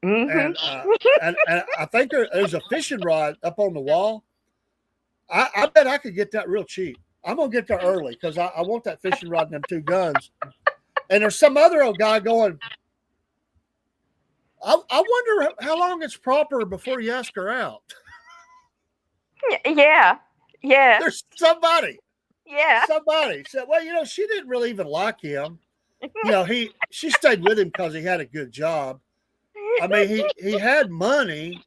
and I think there's a fishing rod up on the wall. I bet I could get that real cheap. I'm gonna get there early because I want that fishing rod and them 2 guns. And there's some other old guy going, I wonder how long it's proper before you ask her out.
Yeah. Yeah.
There's somebody.
Yeah.
Somebody said, well, she didn't really even like him. She stayed with him because he had a good job. I mean, he had money.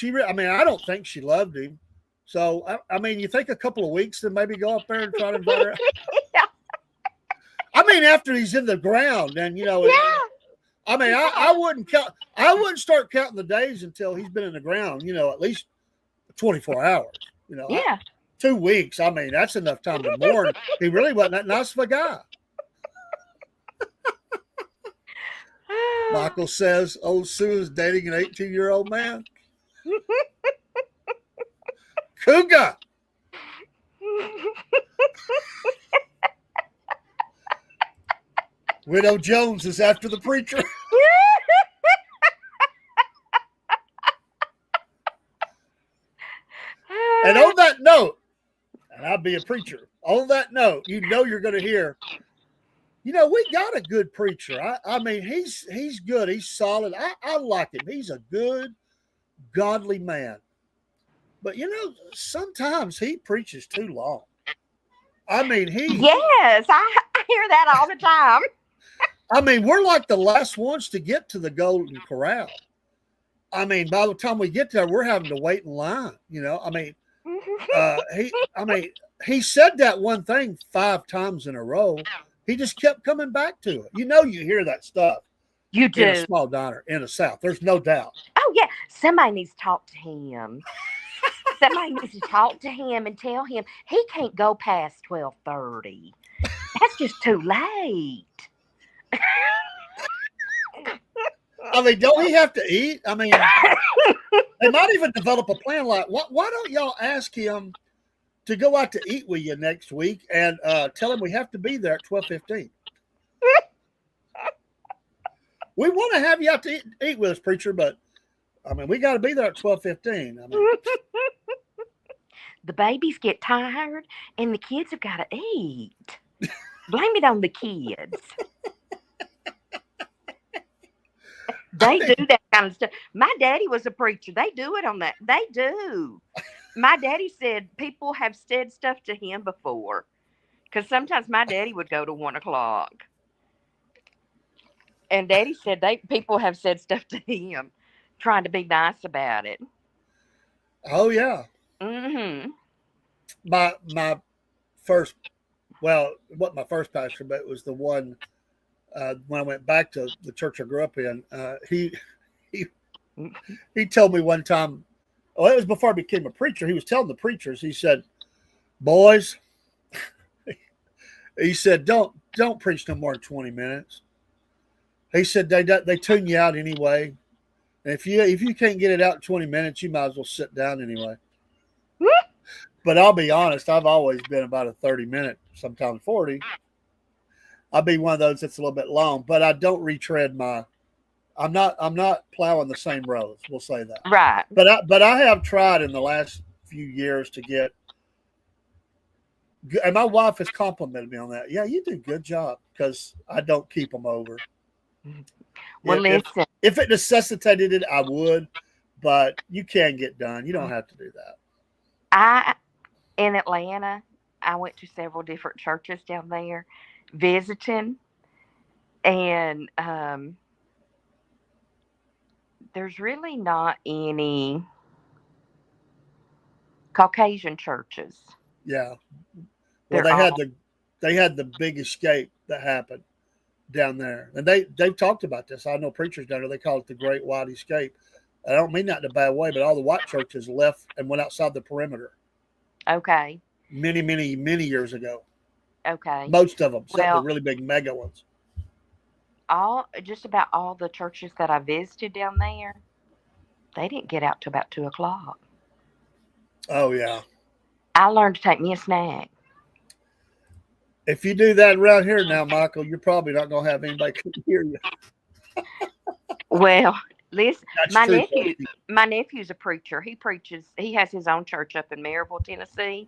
I don't think she loved him. So, I mean, you think a couple of weeks and maybe go up there and try to invite her out?
Yeah.
I mean, after he's in the ground, and
Yeah.
I mean, I wouldn't count. I wouldn't start counting the days until he's been in the ground. At least 24 hours.
Yeah.
2 weeks. I mean, that's enough time to mourn. He really wasn't that nice of a guy. Michael says, "Old Sue is dating an 18-year-old man." Cougar. Widow Jones is after the preacher. And on that note, and I'll be a preacher. On that note, you're going to hear, we got a good preacher. I mean, he's good. He's solid. I like him. He's a good, godly man. But, sometimes he preaches too long. I mean,
Yes, I hear that all the time.
I mean, we're like the last ones to get to the Golden Corral. I mean, by the time we get there, we're having to wait in line. I mean, he said that one thing 5 times in a row. He just kept coming back to it. You hear that stuff.
You do.
In a small diner in the South. There's no doubt.
Oh, yeah. Somebody needs to talk to him. Somebody needs to talk to him and tell him he can't go past 12:30. That's just too late.
I mean, don't he have to eat? I mean, they might even develop a plan like, why don't y'all ask him to go out to eat with you next week and tell him we have to be there at 12:15. We want to have you out to eat with us, preacher, but I mean, we got to be there at 12:15. I mean,
The babies get tired and the kids have got to eat. Blame it on the kids. They do that kind of stuff. My daddy was a preacher. They do it on that. They do. My daddy said people have said stuff to him before. Because sometimes my daddy would go to 1 o'clock. And daddy said people have said stuff to him, trying to be nice about it.
oh yeah.
Mm-hmm.
My first, well, it wasn't my first pastor, but it was the one when I went back to the church I grew up in. He told me one time, oh, it was before I became a preacher. He was telling the preachers, he said, boys, he said, don't preach no more than 20 minutes. He said they tune you out anyway. And if you can't get it out in 20 minutes, you might as well sit down anyway. But I'll be honest, I've always been about a 30-minute, sometimes 40. I'll be one of those that's a little bit long, but I don't retread I'm not plowing the same roads. We'll say that.
Right.
But I have tried in the last few years to get, and my wife has complimented me on that. Yeah, you do a good job because I don't keep them over.
Well, listen.
If it necessitated it, I would, but you can get done. You don't have to do that.
In Atlanta, I went to several different churches down there visiting, and there's really not any Caucasian churches.
Yeah. Well, they had the big escape that happened down there, and they've talked about this. I know preachers down there, they call it the Great White Escape. I don't mean that in a bad way, but all the white churches left and went outside the perimeter.
Okay.
Many, many, many years ago.
Okay.
Most of them, except
Well,
the really big mega ones.
Just about all the churches that I visited down there, they didn't get out till about 2 o'clock.
Oh yeah.
I learned to take me a snack.
If you do that around here now, Michael, you're probably not going to have anybody come hear you.
Well, listen,
That's true,
my nephew's a preacher. He preaches. He has his own church up in Maryville, Tennessee.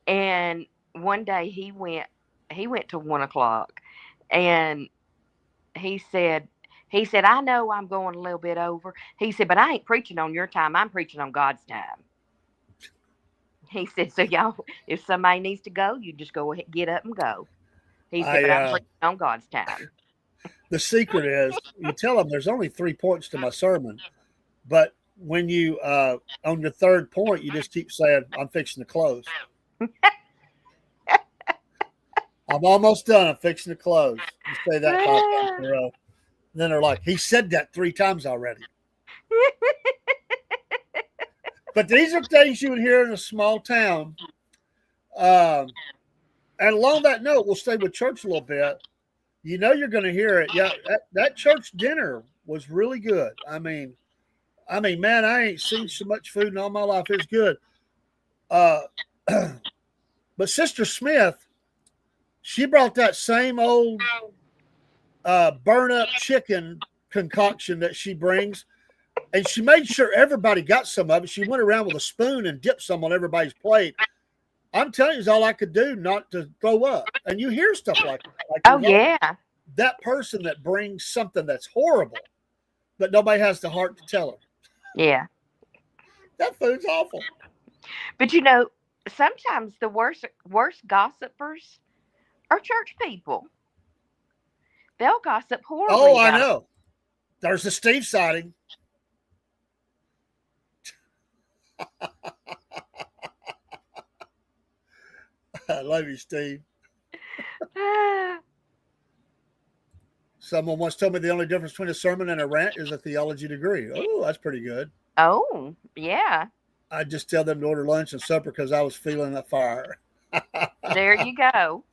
And one day he went to 1 o'clock, and he said, I know I'm going a little bit over. He said, but I ain't preaching on your time. I'm preaching on God's time. He said, so y'all, if somebody needs to go, you just go ahead, get up and go. He said, but I'm preaching on God's time.
The secret is you tell them there's only 3 points to my sermon, but when you on your third point, you just keep saying, I'm fixing to close. I'm almost done. I'm fixing to close. You say that 5 times in a row. Then they're like, he said that 3 times already. But these are things you would hear in a small town. And along that note, we'll stay with church a little bit. You know you're going to hear it. Yeah, that church dinner was really good. I mean, man, I ain't seen so much food in all my life. It's good. But Sister Smith, she brought that same old burn-up chicken concoction that she brings, and she made sure everybody got some of it. She went around with a spoon and dipped some on everybody's plate. I'm telling you, it's all I could do not to throw up. And you hear stuff like that. Like,
Oh, yeah.
that person that brings something that's horrible, but nobody has the heart to tell them.
Yeah.
That food's awful.
But you know, sometimes the worst gossipers are church people. They'll gossip horribly.
Oh, I
about it.
know. There's the Steve sighting. I love you, Steve. Someone once told me the only difference between a sermon and a rant is a theology degree. Oh, that's pretty good.
Oh, yeah.
I just tell them to order lunch and supper because I was feeling the fire.
There you go.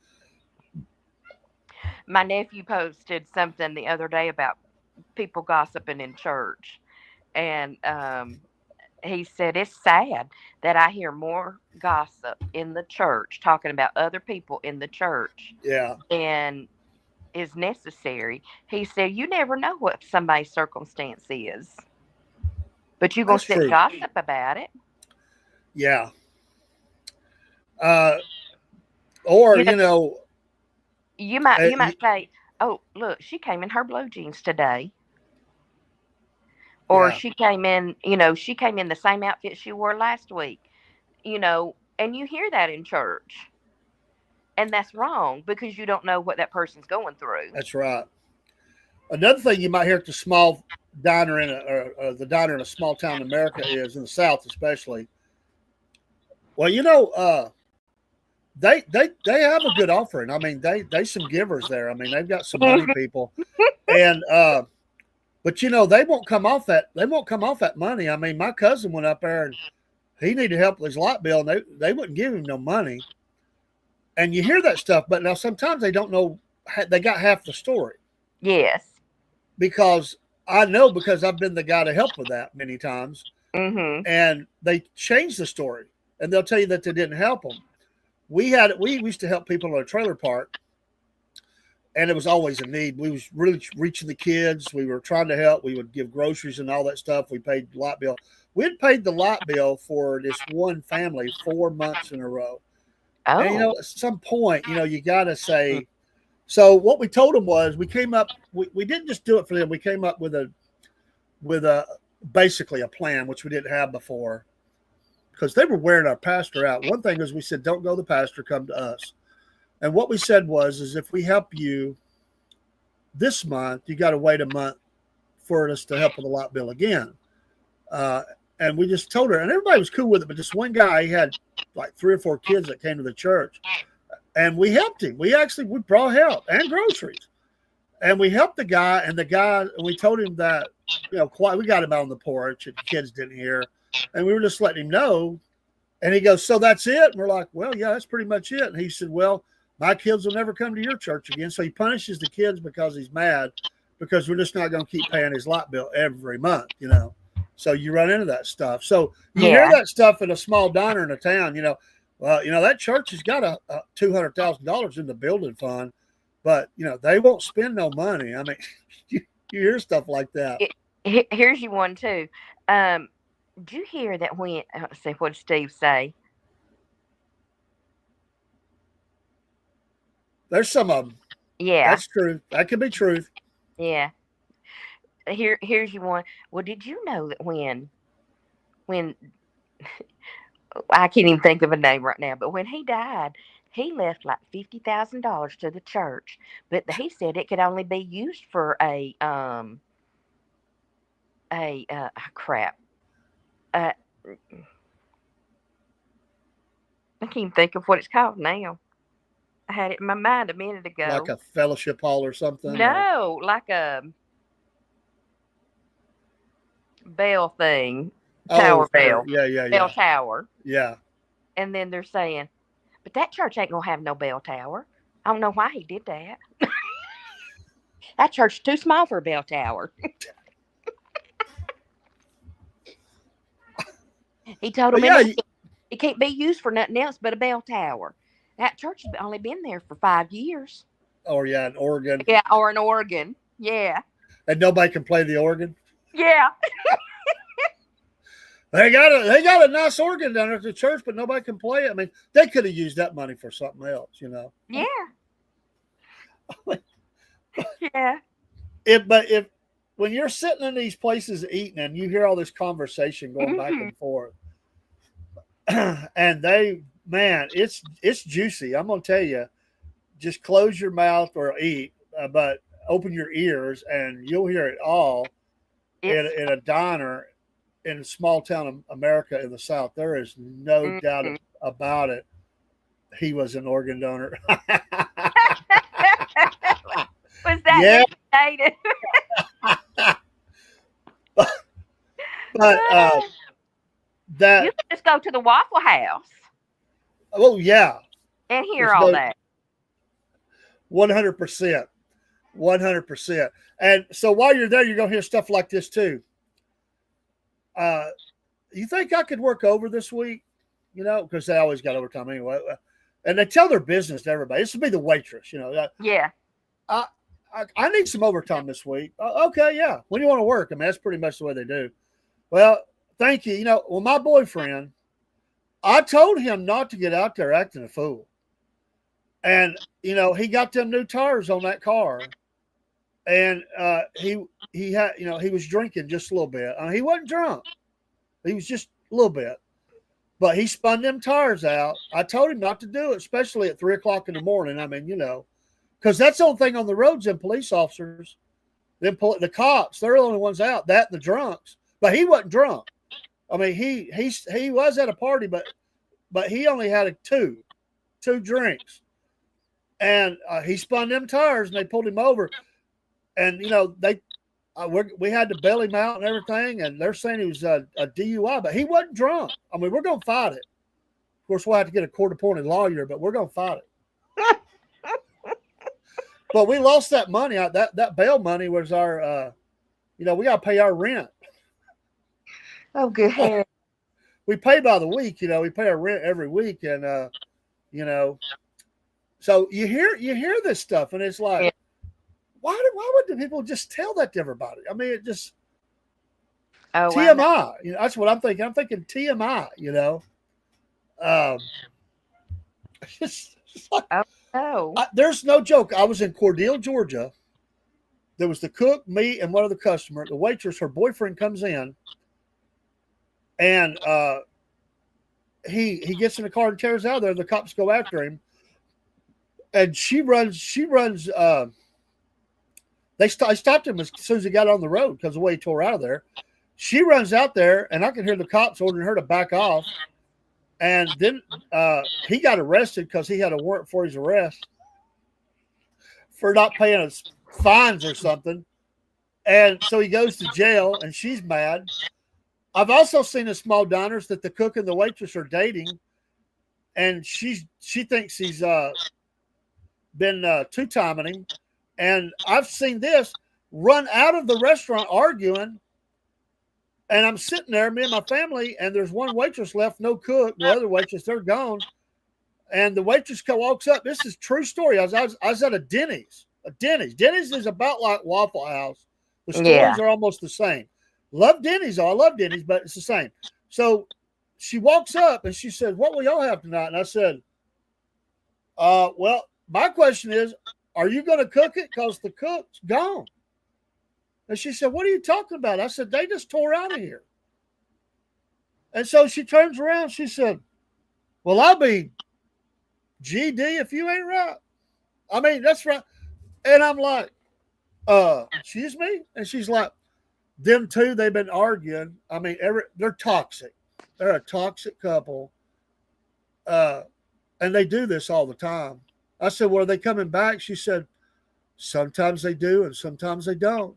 My nephew posted something the other day about people gossiping in church, and he said it's sad that I hear more gossip in the church talking about other people in the church
Yeah,
than is necessary. He said you never know what somebody's circumstance is, but you're gonna
that's
sit and
true.
gossip about it.
Yeah. Uh, or
You know, you might
uh,
you might say, "Oh, look, she came in her blue jeans today." Or
yeah,
she came in, she came in the same outfit she wore last week, and you hear that in church. And that's wrong because you don't know what that person's going through.
that's right. Another thing you might hear at the small diner the diner in a small town in America is in the South, especially. Well, they have a good offering. I mean, they some givers there. I mean, they've got some money people, and but they won't come off that. They won't come off that money. I mean, my cousin went up there and he needed help with his light bill, and they wouldn't give him no money. And you hear that stuff, but now sometimes they don't know. They got half the story.
Yes.
Because I know, because I've been the guy to help with that many times,
Mm-hmm.
and they change the story, and they'll tell you that they didn't help them. We used to help people in a trailer park, and it was always a need. We was really reaching the kids. We were trying to help. We would give groceries and all that stuff. We paid the light bill. We had paid the light bill for this one family 4 months in a row. And
Oh.
at some point, you got to say. So what we told them was we came up. We didn't just do it for them. We came up with a basically a plan, which we didn't have before, because they were wearing our pastor out. One thing is we said, don't go to the pastor, come to us. And what we said is if we help you this month, you got to wait a month for us to help with the light bill again. And we just told her, and everybody was cool with it. But this one guy, he had like 3 or 4 kids that came to the church, and we helped him. We brought help and groceries, and we helped the guy. And we told him that, we got him out on the porch, and the kids didn't hear, and we were just letting him know. And he goes, "So that's it?" And we're like, "Well, yeah, that's pretty much it." And he said, "Well, my kids will never come to your church again." So he punishes the kids because he's mad, because we're just not going to keep paying his light bill every month, So you run into that stuff. So you hear that stuff in a small diner in a town, well, that church has got a $200,000 in the building fund, but they won't spend no money. I mean, you hear stuff like that.
Here's you one too. Did you hear that when? Let's see, what did Steve say?
There's some of them.
Yeah.
That's true. That could be truth.
Yeah. Here's you one. Well, did you know that when I can't even think of a name right now, but when he died, he left like $50,000 to the church, but he said it could only be used for crap. I can't even think of what it's called now. I had it in my mind a minute ago.
Like a fellowship hall or something?
No, like a bell thing. Tower bell.
Yeah.
Bell tower.
Yeah.
And then they're saying, but that church ain't going to have no bell tower. I don't know why he did that. That church is too small for a bell tower. He told him it can't be used for nothing else but a bell tower. That church has only been there for 5 years.
Or an organ.
Yeah, or an organ. Yeah.
And nobody can play the organ?
Yeah.
They got a nice organ down at the church, but nobody can play it. I mean, they could have used that money for something else,
Yeah. Yeah.
But when you're sitting in these places eating and you hear all this conversation going back and forth, and it's juicy. I'm gonna tell you, just close your mouth or eat, but open your ears and you'll hear it all in a diner in a small town of America in the South. There is no doubt about it. He was an organ donor.
Was that dedicated?
But that
you could just go to the Waffle House.
Oh yeah,
and hear all that.
100%. 100%. And so while you're there, you're going to hear stuff like this too. You think I could work over this week? You know, because they always got overtime anyway. And they tell their business to everybody. This would be the waitress, you know.
Yeah.
I need some overtime this week. Okay, yeah. When do you want to work? I mean, that's pretty much the way they do. Well, thank you. You know, well, my boyfriend, I told him not to get out there acting a fool. And, you know, he got them new tires on that car. And he had, you know, he was drinking just a little bit. He wasn't drunk. He was just a little bit. But he spun them tires out. I told him not to do it, especially at 3 o'clock in the morning. I mean, you know, because that's the only thing on the roads, them police officers, the cops, they're the only ones out, that and the drunks. But he wasn't drunk. I mean, he was at a party, but he only had two drinks. And he spun them tires, and they pulled him over. And, you know, we had to bail him out and everything, and they're saying he was a DUI, but he wasn't drunk. I mean, we're going to fight it. Of course, we'll have to get a court-appointed lawyer, but we're going to fight it. But we lost that money. That bail money was our, you know, we got to pay our rent.
Oh, good.
We pay by the week, you know. We pay our rent every week, and you know, so you hear this stuff, and it's like, why would the people just tell that to everybody? I mean, it just TMI. You know, that's what I'm thinking. I'm thinking TMI. You know, it's like, there's no joke. I was in Cordele, Georgia. There was the cook, me, and one other customer. The waitress, her boyfriend comes in, and he gets in the car and tears out of there. The cops go after him, and she runs. They stopped him as soon as he got on the road because of the way he tore out of there. She runs out there, and I can hear the cops ordering her to back off. And then he got arrested because he had a warrant for his arrest for not paying his fines or something. And so he goes to jail, and she's mad. I've also seen in small diners that the cook and the waitress are dating, and she thinks he's been two-timing him. And I've seen this run out of the restaurant arguing. And I'm sitting there, me and my family, and there's one waitress left, no cook. The other waitress, they're gone. And the waitress walks up. This is a true story. I was at a Denny's. Denny's is about like Waffle House. The stories are almost the same. Love Denny's. I love Denny's, but it's the same. So she walks up and she said, "What will y'all have tonight?" And I said, well, my question is, are you going to cook it? Because the cook's gone. And she said, "What are you talking about?" I said, "They just tore out of here." And so she turns around. She said, "Well, I'll be GD if you ain't right." I mean, that's right. And I'm like, excuse me? And she's like, them two, they've been arguing. I mean, they're toxic. They're a toxic couple. And they do this all the time. I said, "Well, are they coming back?" She said, "Sometimes they do and sometimes they don't."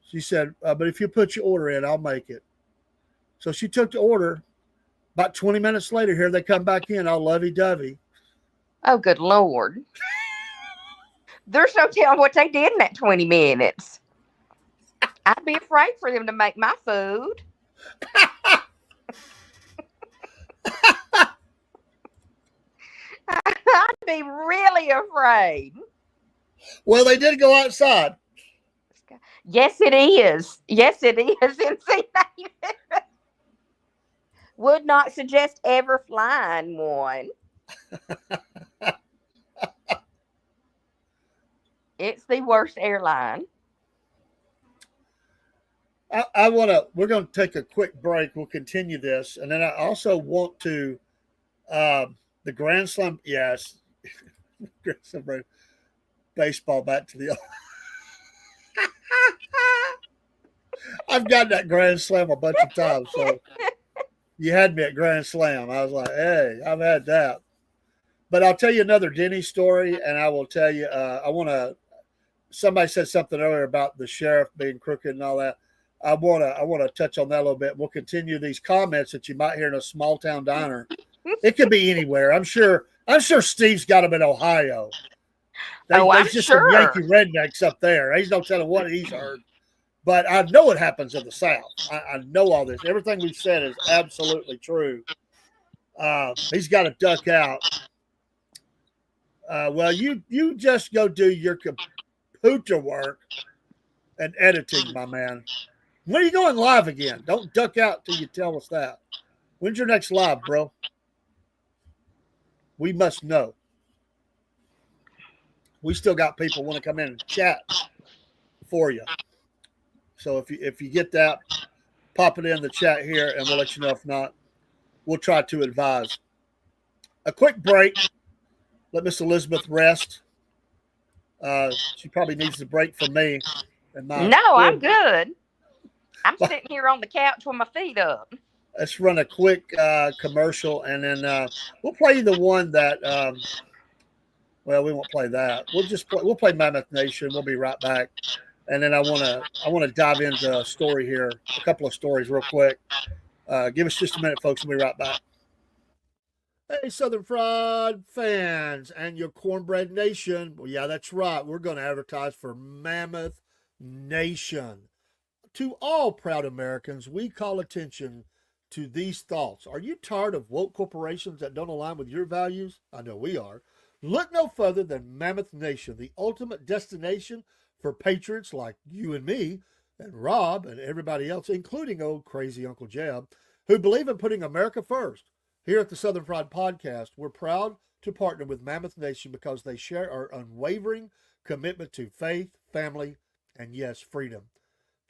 She said, "But if you put your order in, I'll make it." So she took the order. About 20 minutes later, here they come back in, all lovey-dovey.
Oh, good Lord. There's no telling what they did in that 20 minutes. I'd be afraid for them to make my food. I'd be really afraid.
Well, they did go outside.
Yes, it is. Yes, it is. Would not suggest ever flying one. It's the worst airline.
We're going to take a quick break. We'll continue this. And then I also want to, the Grand Slam, yes, Grand Slam baseball back to the, I've got that Grand Slam a bunch of times. So you had me at Grand Slam. I was like, hey, I've had that. But I'll tell you another Denny story, and I will tell you, somebody said something earlier about the sheriff being crooked and all that. I want to touch on that a little bit. We'll continue these comments that you might hear in a small town diner. It could be anywhere. I'm sure Steve's got them in Ohio.
Oh, I'm
There's just some Yankee
sure.
rednecks up there. He's no telling what he's heard. But I know it happens in the South. I know all this. Everything we've said is absolutely true. He's got to duck out. Well, you just go do your computer work and editing, my man. When are you going live again? Don't duck out till you tell us that. When's your next live, bro? We must know. We still got people want to come in and chat for you. So if you get that, pop it in the chat here, and we'll let you know. If not, we'll try to advise. A quick break. Let Miss Elizabeth rest. She probably needs a break from me. And
No, I'm good. I'm sitting here on the couch with my feet up.
Let's run a quick commercial, and then we'll play the one that. Well, we won't play that. We'll play Mammoth Nation. We'll be right back, and then I want to dive into a story here, a couple of stories real quick. Give us just a minute, folks. We'll be right back. Hey, Southern Fried fans and your Cornbread Nation. Well, yeah, that's right. We're going to advertise for Mammoth Nation. To all proud Americans, we call attention to these thoughts. Are you tired of woke corporations that don't align with your values? I know we are. Look no further than Mammoth Nation, the ultimate destination for patriots like you and me and Rob and everybody else, including old crazy Uncle Jeb, who believe in putting America first. Here at the Southern Fried Podcast, we're proud to partner with Mammoth Nation because they share our unwavering commitment to faith, family, and yes, freedom.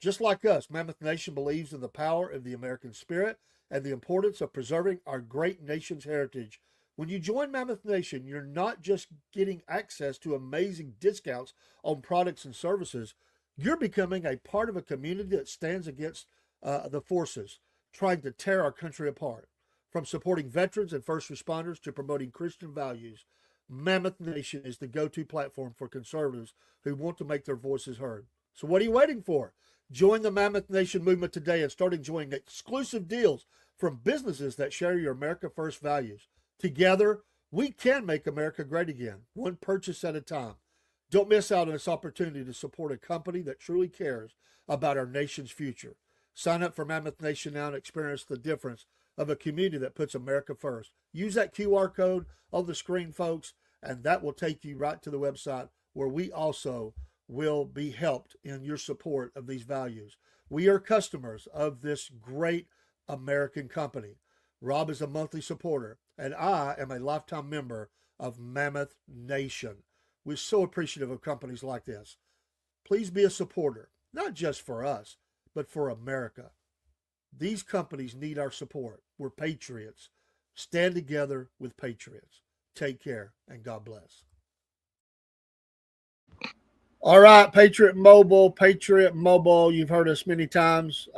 Just like us, Mammoth Nation believes in the power of the American spirit and the importance of preserving our great nation's heritage. When you join Mammoth Nation, you're not just getting access to amazing discounts on products and services. You're becoming a part of a community that stands against the forces trying to tear our country apart. From supporting veterans and first responders to promoting Christian values, Mammoth Nation is the go-to platform for conservatives who want to make their voices heard. So what are you waiting for? Join the Mammoth Nation movement today and start enjoying exclusive deals from businesses that share your America First values. Together, we can make America great again, one purchase at a time. Don't miss out on this opportunity to support a company that truly cares about our nation's future. Sign up for Mammoth Nation now and experience the difference of a community that puts America first. Use that QR code on the screen, folks, and that will take you right to the website where we also will be helped in your support of these values. We are customers of this great American company. Rob is a monthly supporter, and I am a lifetime member of Mammoth Nation. We're so appreciative of companies like this. Please be a supporter, not just for us, but for America. These companies need our support. We're patriots. Stand together with patriots. Take care, and God bless. All right, Patriot Mobile. You've heard us many times.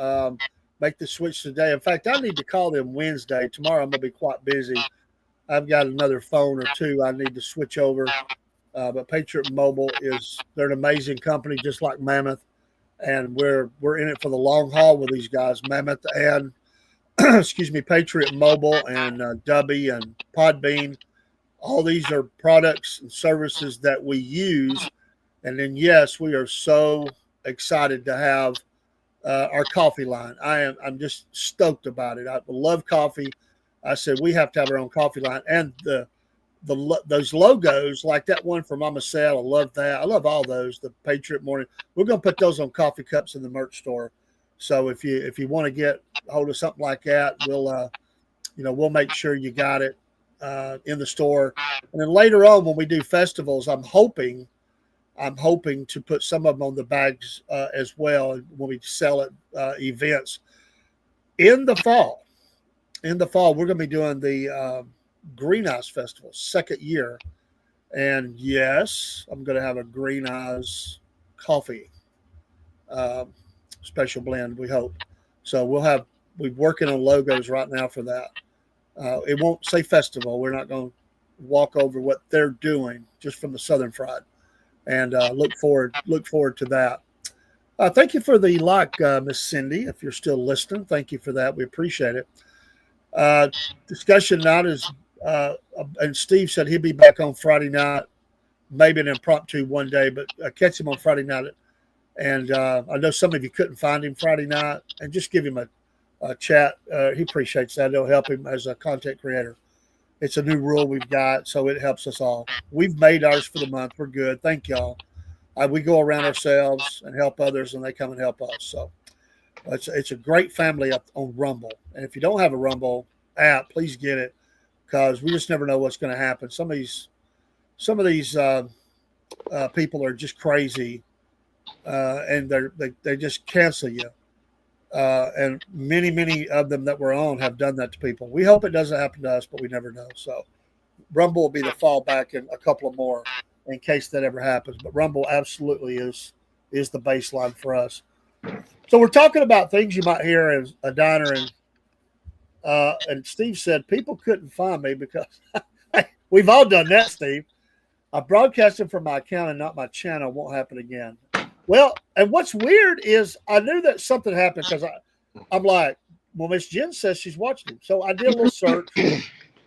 Make the switch today. In fact, I need to call them Wednesday. Tomorrow I'm going to be quite busy. I've got another phone or two I need to switch over. But Patriot Mobile they're an amazing company, just like Mammoth. And we're in it for the long haul with these guys, Mammoth and Patriot Mobile and Dubby and Podbean. All these are products and services that we use. And then, yes, we are so excited to have our coffee line. I'm just stoked about it. I love coffee. I said we have to have our own coffee line, and those logos like that one for Mama Sal. I love that. I love all those. The Patriot Morning. We're gonna put those on coffee cups in the merch store. So if you want to get hold of something like that, we'll make sure you got it in the store. And then later on when we do festivals, I'm hoping to put some of them on the bags as well when we sell at events in the fall. In the fall, we're going to be doing the Green Eyes Festival, second year. And yes, I'm going to have a Green Eyes coffee special blend, we hope. So we're working on logos right now for that. It won't say festival. We're not going to walk over what they're doing, just from the Southern Fried. And look forward to that. Thank you for the Miss Cindy, if you're still listening. Thank you for that. We appreciate it. Discussion night is, and Steve said he'll be back on Friday night maybe an impromptu one day, but catch him on Friday night. And I know some of you couldn't find him Friday night, and just give him a chat. He appreciates that. It'll help him as a content creator. It's a new rule we've got, so it helps us all. We've made ours for the month. We're good. Thank y'all. We go around ourselves and help others, and they come and help us. So it's a great family up on Rumble. And if you don't have a Rumble app, please get it, because we just never know what's going to happen. Some of these people are just crazy, and they just cancel you. And many of them that we're on have done that to people. We hope it doesn't happen to us, but we never know. So Rumble will be the fallback in a couple of more in case that ever happens. But Rumble absolutely is the baseline for us. So we're talking about things you might hear as a diner, and Steve said people couldn't find me because we've all done that, Steve. I broadcasted from my account and not my channel. Won't happen again. Well, and what's weird is I knew that something happened because I'm like, well, Miss Jen says she's watching him. So I did a little search.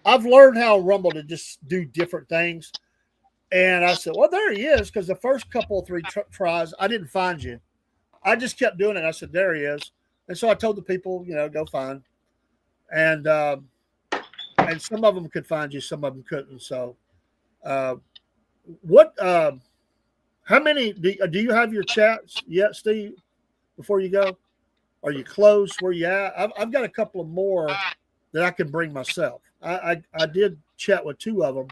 I've learned how Rumble to just do different things. And I said, well, there he is, because the first couple of 3 tries, I didn't find you. I just kept doing it. I said, there he is. And so I told the people, go find. And some of them could find you, some of them couldn't. So how many do you have your chats yet, Steve, before you go? Are you close? Where you at? I've got a couple of more that I can bring myself. I did chat with 2 of them.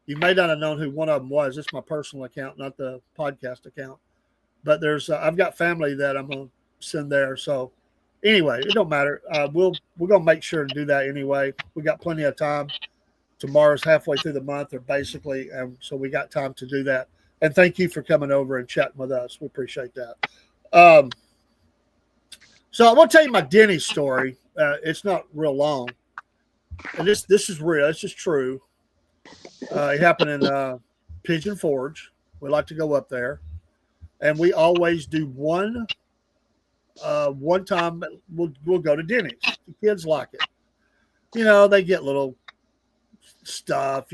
You may not have known who one of them was. It's my personal account, not the podcast account. But I've got family that I'm going to send there. So anyway, it don't matter. We're going to make sure to do that anyway. We got plenty of time. Tomorrow's halfway through the month, or basically, and so we got time to do that. And thank you for coming over and chatting with us. We appreciate that. So I'm going to tell you my Denny's story. It's not real long. And this is real. It's just true. It happened in Pigeon Forge. We like to go up there. And we always do one time we'll go to Denny's. The kids like it. They get little stuff,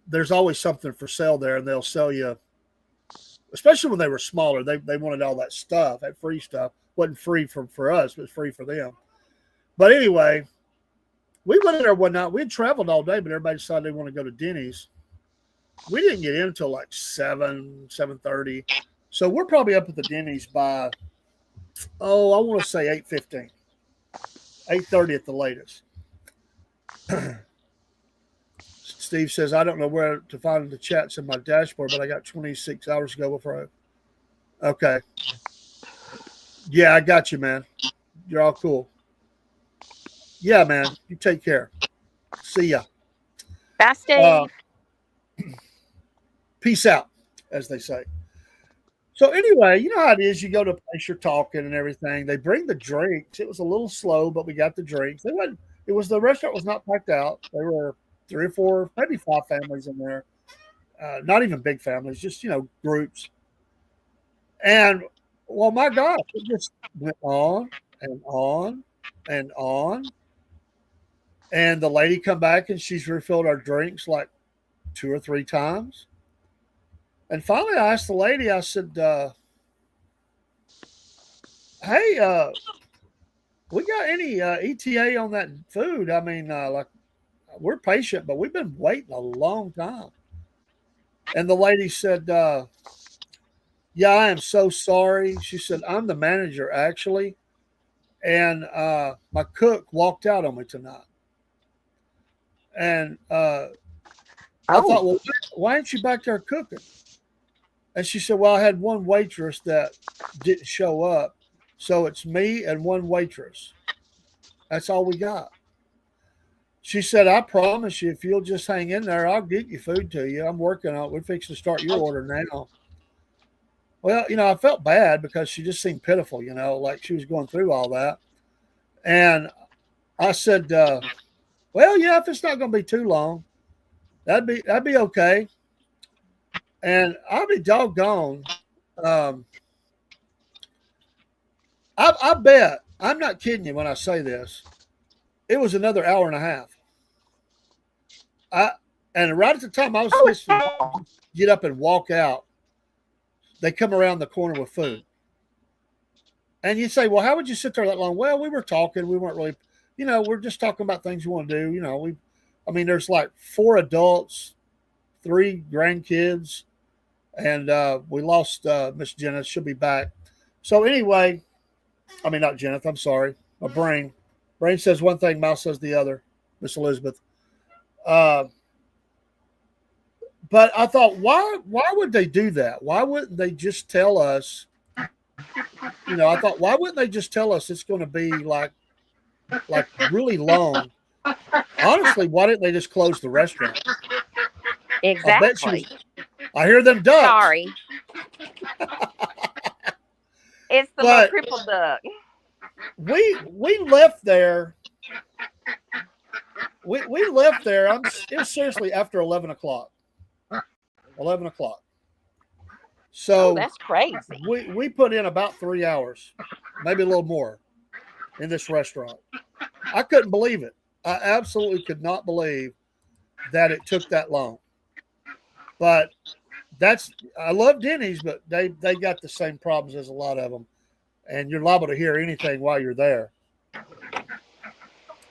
there's always something for sale there, and they'll sell you, especially when they were smaller, they wanted all that stuff, that free stuff. Wasn't free for us, but it was free for them. But anyway, we went in there one night. We had traveled all day, but everybody decided they want to go to Denny's. We didn't get in until like 7:30. So we're probably up at the Denny's by, I want to say 8:15, 8:30 at the latest. Steve says, I don't know where to find the chats in my dashboard, but I got 26 hours to go before okay. Yeah, I got you, man. You're all cool. Yeah, man. You take care. See ya.
Bye, Steve.
Peace out, as they say. So anyway, you know how it is. You go to a place, you're talking and everything. They bring the drinks. It was a little slow, but we got the drinks. The restaurant was not packed out. There were 3 or 4, maybe 5 families in there. Not even big families, just, groups. And, well, my God, it just went on and on and on. And the lady come back and she's refilled our drinks like 2 or 3 times. And finally I asked the lady, I said, hey, we got any ETA on that food? I mean, we're patient, but we've been waiting a long time. And the lady said, yeah, I am so sorry. She said, I'm the manager, actually. And my cook walked out on me tonight. And I thought, well, why aren't you back there cooking? And she said, well, I had one waitress that didn't show up. So it's me and one waitress. That's all we got. She said, I promise you, if you'll just hang in there, I'll get you food to you. I'm working on it. We're fixing to start your order now. Well, I felt bad because she just seemed pitiful, like she was going through all that. And I said, well, yeah, if it's not going to be too long, that'd be okay. And I'll be doggone. I bet, I'm not kidding you when I say this, it was another hour and a half. And right at the time I was
Oh,
supposed to get up and walk out, they come around the corner with food. And you say, well, how would you sit there that long? Well, we were talking. We weren't really, we're just talking about things you want to do. There's like 4 adults, 3 grandkids, and we lost Miss Jenneth. She'll be back. So anyway, not Jenneth. I'm sorry. My brain. Brain says one thing, mouth says the other, Miss Elizabeth. But I thought, why would they do that? Why wouldn't they just tell us? I thought, why wouldn't they just tell us it's going to be like really long? Honestly, why didn't they just close the restaurant?
exactly.
I hear them ducks.
Sorry. It's the little crippled duck.
We left there. We left there. It was seriously after 11 o'clock. 11 o'clock. So
that's crazy.
We put in about 3 hours, maybe a little more, in this restaurant. I couldn't believe it. I absolutely could not believe that it took that long. But I love Denny's, but they got the same problems as a lot of them. And you're liable to hear anything while you're there.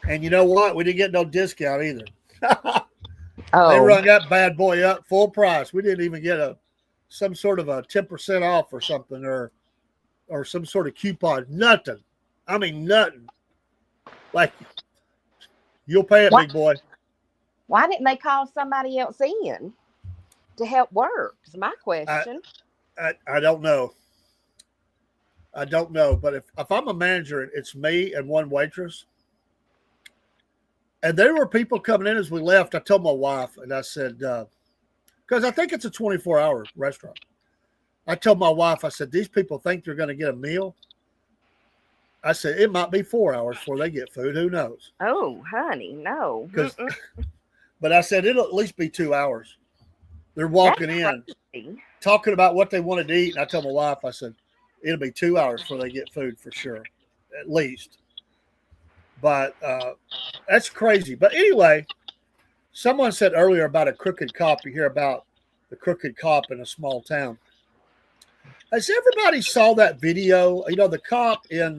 And you know what? We didn't get no discount either. They run that bad boy up full price. We didn't even get some sort of a 10% off or something or some sort of coupon. Nothing. Nothing. Like, you'll pay it, big boy.
Why didn't they call somebody else in to help work? Is my question.
I don't know. I don't know. But if I'm a manager, it's me and one waitress. And there were people coming in as we left. I told my wife, and I said, because I think it's a 24-hour restaurant. I told my wife, I said, these people think they're going to get a meal. I said, it might be 4 hours before they get food. Who knows?
Oh, honey, no.
But I said, it'll at least be 2 hours. They're walking in, talking about what they wanted to eat. And I told my wife, I said, it'll be 2 hours before they get food for sure, at least. But that's crazy. But anyway, someone said earlier about a crooked cop. You hear about the crooked cop in a small town. Has everybody saw that video? The cop in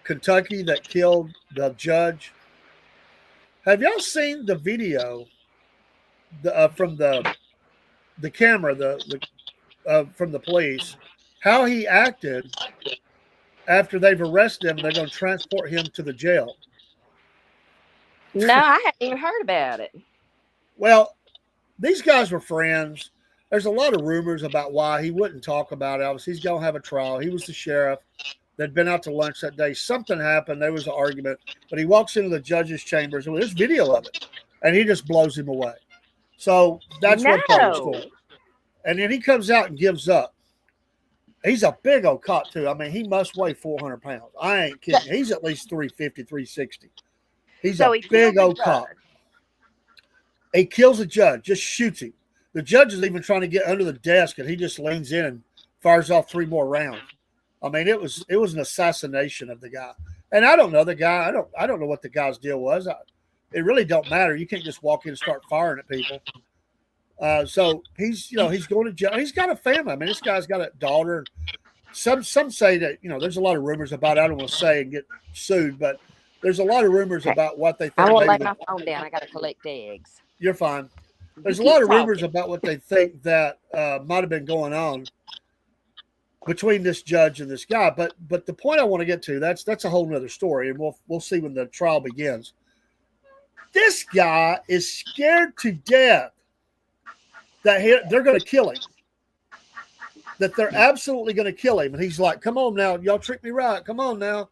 Kentucky that killed the judge. Have y'all seen the video from the camera, from the police, how he acted after they've arrested him and they're going to transport him to the jail?
No, I hadn't even heard about it.
Well, these guys were friends. There's a lot of rumors about why he wouldn't talk about it. Obviously, he's going to have a trial. He was the sheriff. They'd been out to lunch that day. Something happened. There was an argument. But he walks into the judge's chambers, and there's video of it. And he just blows him away. So that's one part of the story. And then he comes out and gives up. He's a big old cop, too. He must weigh 400 pounds. I ain't kidding. He's at least 350, 360. He's a big old cop. He kills a judge, just shoots him. The judge is even trying to get under the desk, and he just leans in and fires off 3 more rounds. It was an assassination of the guy. And I don't know the guy. I don't know what the guy's deal was. It really don't matter. You can't just walk in and start firing at people. So he's going to jail. He's got a family. This guy's got a daughter. Some say that, there's a lot of rumors about it. I don't want to say and get sued, but there's a lot of rumors about what they think.
I won't lay my phone down. I got to collect eggs.
You're fine. There's a lot of rumors about what they think that might have been going on between this judge and this guy. But the point I want to get to, that's a whole nother story, and we'll see when the trial begins. This guy is scared to death that they're going to kill him, that they're absolutely going to kill him. And he's like, come on now, y'all treat me right. Come on now.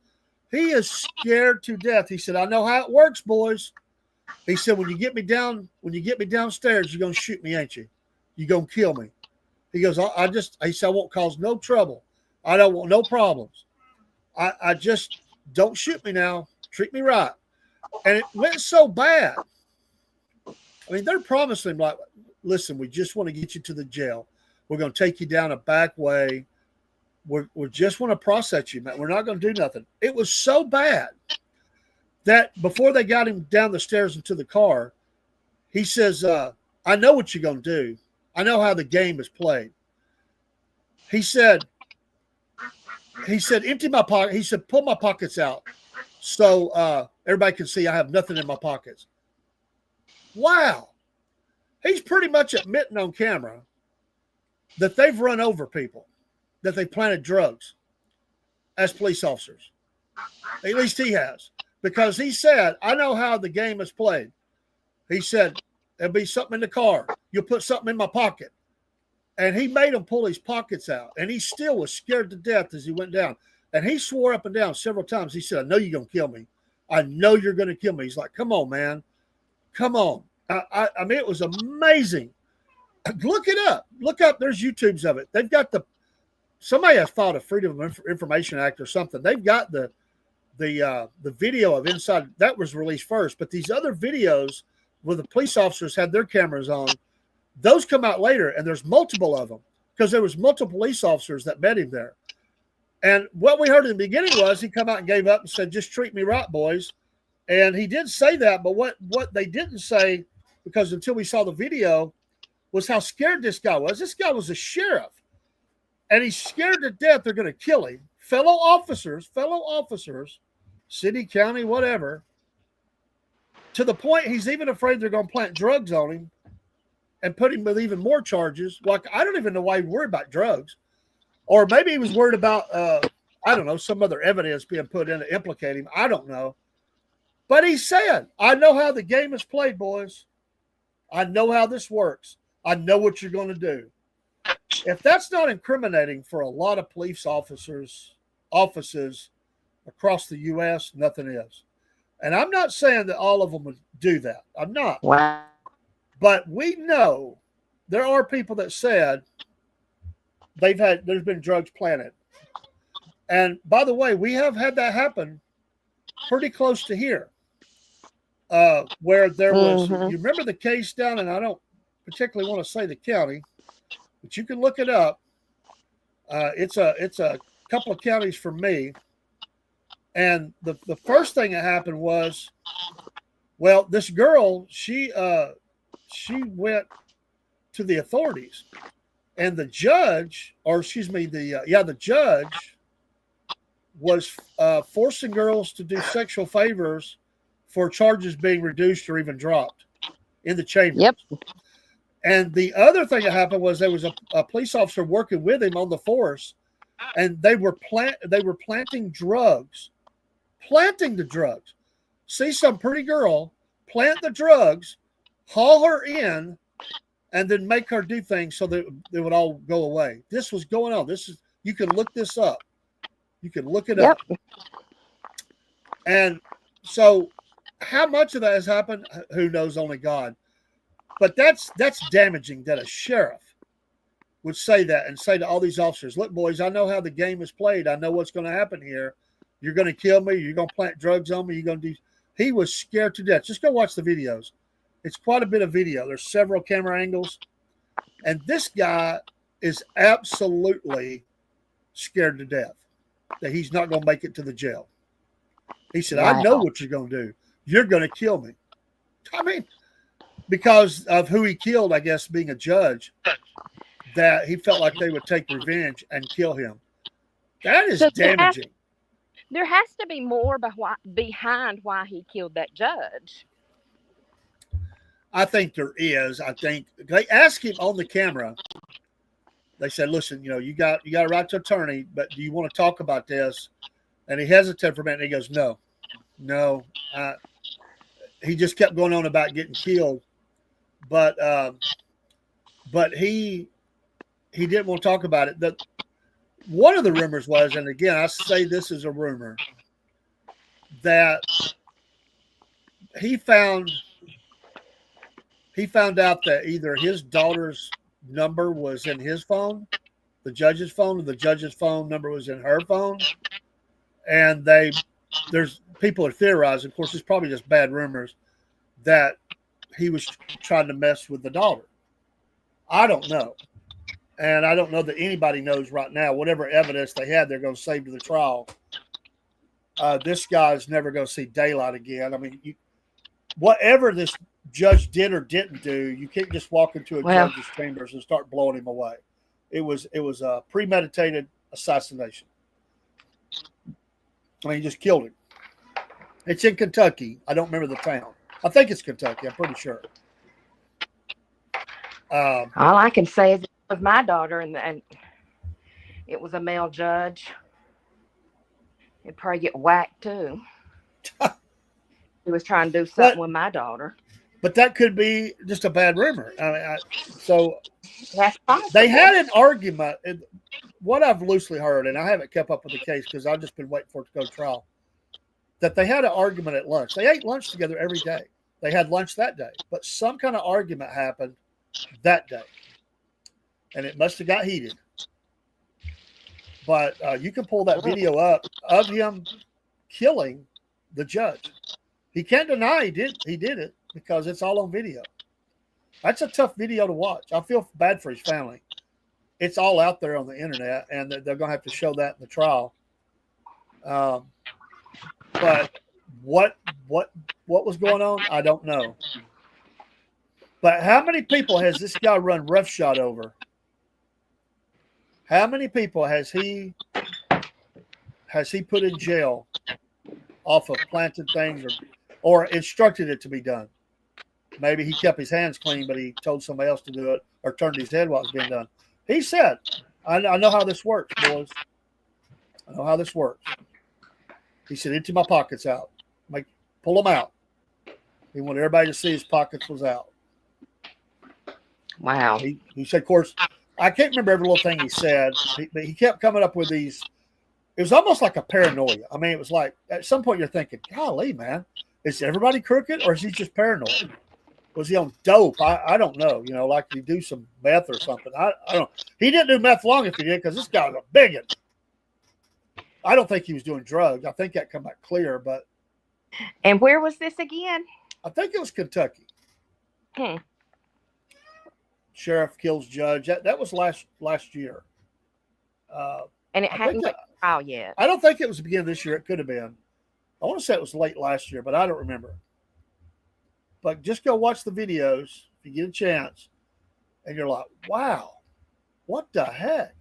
He is scared to death. He said, I know how it works, boys. He said, when you get me downstairs, you're going to shoot me, ain't you? You're going to kill me. He goes, he said, I won't cause no trouble. I don't want no problems. I just don't shoot me now. Treat me right. And it went so bad. They're promising him, like, listen, we just want to get you to the jail. We're going to take you down a back way. We just want to process you, man. We're not going to do nothing. It was so bad that before they got him down the stairs into the car, He says, I know what you're going to do. I know how the game is played. He said, empty my pocket. He said, pull my pockets out so everybody can see I have nothing in my pockets. Wow. He's pretty much admitting on camera that they've run over people, that they planted drugs as police officers. At least he has. Because he said, I know how the game is played. He said, there'll be something in the car. You'll put something in my pocket. And he made him pull his pockets out. And he still was scared to death as he went down. And he swore up and down several times. He said, I know you're going to kill me. I know you're going to kill me. He's like, come on, man. Come on. I mean, it was amazing. Look it up. Look up. There's YouTubes of it. They've got somebody has filed a Freedom of Information Act or something. They've got the video of inside that was released first. But these other videos where the police officers had their cameras on, those come out later, and there's multiple of them because there was multiple police officers that met him there. And what we heard in the beginning was he come out and gave up and said, just treat me right, boys. And he did say that, but what they didn't say, because until we saw the video, was how scared this guy was. This guy was a sheriff, and he's scared to death they're going to kill him. Fellow officers, city, county, whatever, to the point he's even afraid they're going to plant drugs on him and put him with even more charges. Like, I don't even know why he worried about drugs. Or maybe he was worried about, I don't know, some other evidence being put in to implicate him. I don't know. But he said, I know how the game is played, boys. I know how this works. I know what you're going to do. If that's not incriminating for a lot of police offices across the U.S., nothing is. And I'm not saying that all of them would do that. I'm not.
Wow.
But we know there are people that said there's been drugs planted. And by the way, we have had that happen pretty close to here, where there was, you remember the case down, and I don't particularly want to say the county, but you can look it up. It's a couple of counties from me. And the first thing that happened was, well, this girl, she went to the authorities, and the judge, the judge was forcing girls to do sexual favors for charges being reduced or even dropped in the chamber.
Yep.
And the other thing that happened was there was a police officer working with him on the force, and they were planting drugs. Planting the drugs. See some pretty girl, plant the drugs, haul her in, and then make her do things so that they would all go away. This was going on. You can look this up. You can look it up. And so how much of that has happened? Who knows? Only God. But that's damaging that a sheriff would say that and say to all these officers, look, boys, I know how the game is played. I know what's going to happen here. You're going to kill me. You're going to plant drugs on me. You're going to do. He was scared to death. Just go watch the videos. It's quite a bit of video. There's several camera angles. And this guy is absolutely scared to death that he's not going to make it to the jail. He said, I know what you're going to do. You're going to kill me. I mean, because of who he killed, I guess, being a judge, that he felt like they would take revenge and kill him. That is damaging.
There has to be more behind why he killed that judge.
I think there is. I think they asked him on the camera. They said, listen, you got a right to attorney, but do you want to talk about this? And he hesitated for a minute, and he goes, no. He just kept going on about getting killed. But he didn't want to talk about it. One of the rumors was, and again, I say this is a rumor, that he found out that either his daughter's number was in his phone, the judge's phone, or the judge's phone number was in her phone. And there's people are theorizing, of course, it's probably just bad rumors, that he was trying to mess with the daughter. I don't know. And I don't know that anybody knows right now. Whatever evidence they had, they're going to save to the trial. This guy's never going to see daylight again. I mean, whatever this judge did or didn't do, you can't just walk into a
Well-
judge's chambers and start blowing him away. It was a premeditated assassination. I mean, he just killed him. It's in Kentucky. I don't remember the town. I think it's Kentucky. I'm pretty sure.
All I can say is it was my daughter, and it was a male judge. He'd probably get whacked too. He was trying to do something with my daughter.
But that could be just a bad rumor. I mean, so
That's possible.
they had an argument. What I've loosely heard, and I haven't kept up with the case because I've just been waiting for it to go to trial, that they had an argument at lunch. They ate lunch together every day. They had lunch that day, but some kind of argument happened that day, and it must have got heated. But you can pull that video up of him killing the judge. He can't deny he did it because it's all on video. That's a tough video to watch. I feel bad for his family. It's all out there on the internet, and they're going to have to show that in the trial. But what was going on, I don't know. But how many people has this guy run roughshod over? How many people has he put in jail off of planted things or instructed it to be done? Maybe he kept his hands clean, but he told somebody else to do it or turned his head while it was being done. He said, I know how this works, boys. I know how this works. He said, empty my pockets out. Pull them out. He wanted everybody to see his pockets was out.
Wow.
He said, of course, I can't remember every little thing he said, but he kept coming up with these. It was almost like a paranoia. I mean, it was like at some point you're thinking, golly, man, is everybody crooked or is he just paranoid? Was he on dope? I don't know. You know, like he do some meth or something. I don't know. He didn't do meth long if he did because this guy was a bigot. I don't think he was doing drugs. I think that come out clear, but.
And where was this again?
I think it was Kentucky.
Hmm.
Sheriff kills judge. That was last year.
And it
I
hadn't
think
went to trial yet.
I don't think it was the beginning of this year. It could have been. I want to say it was late last year, but I don't remember. But just go watch the videos if you get a chance, and you're like, wow, what the heck?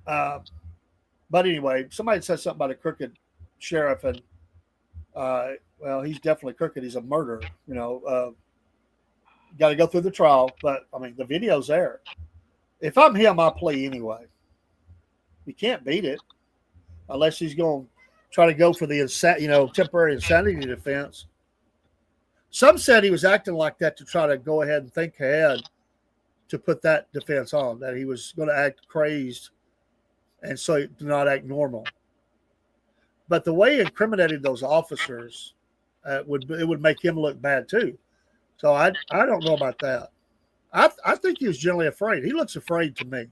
But anyway, somebody said something about a crooked sheriff, and well, he's definitely crooked. He's a murderer. You know, got to go through the trial, but I mean, the video's there. If I'm him, I plea anyway. You can't beat it unless he's going to try to go for the temporary insanity defense. Some said he was acting like that to try to go ahead and think ahead to put that defense on, that he was going to act crazed and so to not act normal. But the way he incriminated those officers, it would make him look bad too. So I don't know about that. I think he was generally afraid. He looks afraid to me.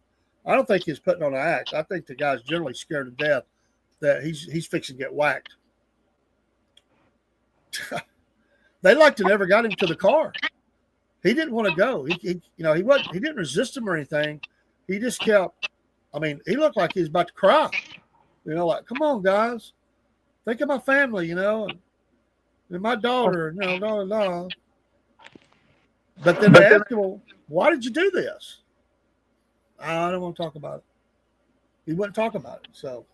I don't think he's putting on an act. I think the guy's generally scared to death that he's fixing to get whacked. They like to never got him to the car. He didn't want to go. He didn't resist him or anything. He just kept. I mean, he looked like he was about to cry. You know, like, come on, guys, think of my family. You know, and my daughter. No. But then they asked him, well, why did you do this? I don't want to talk about it. He wouldn't talk about it. So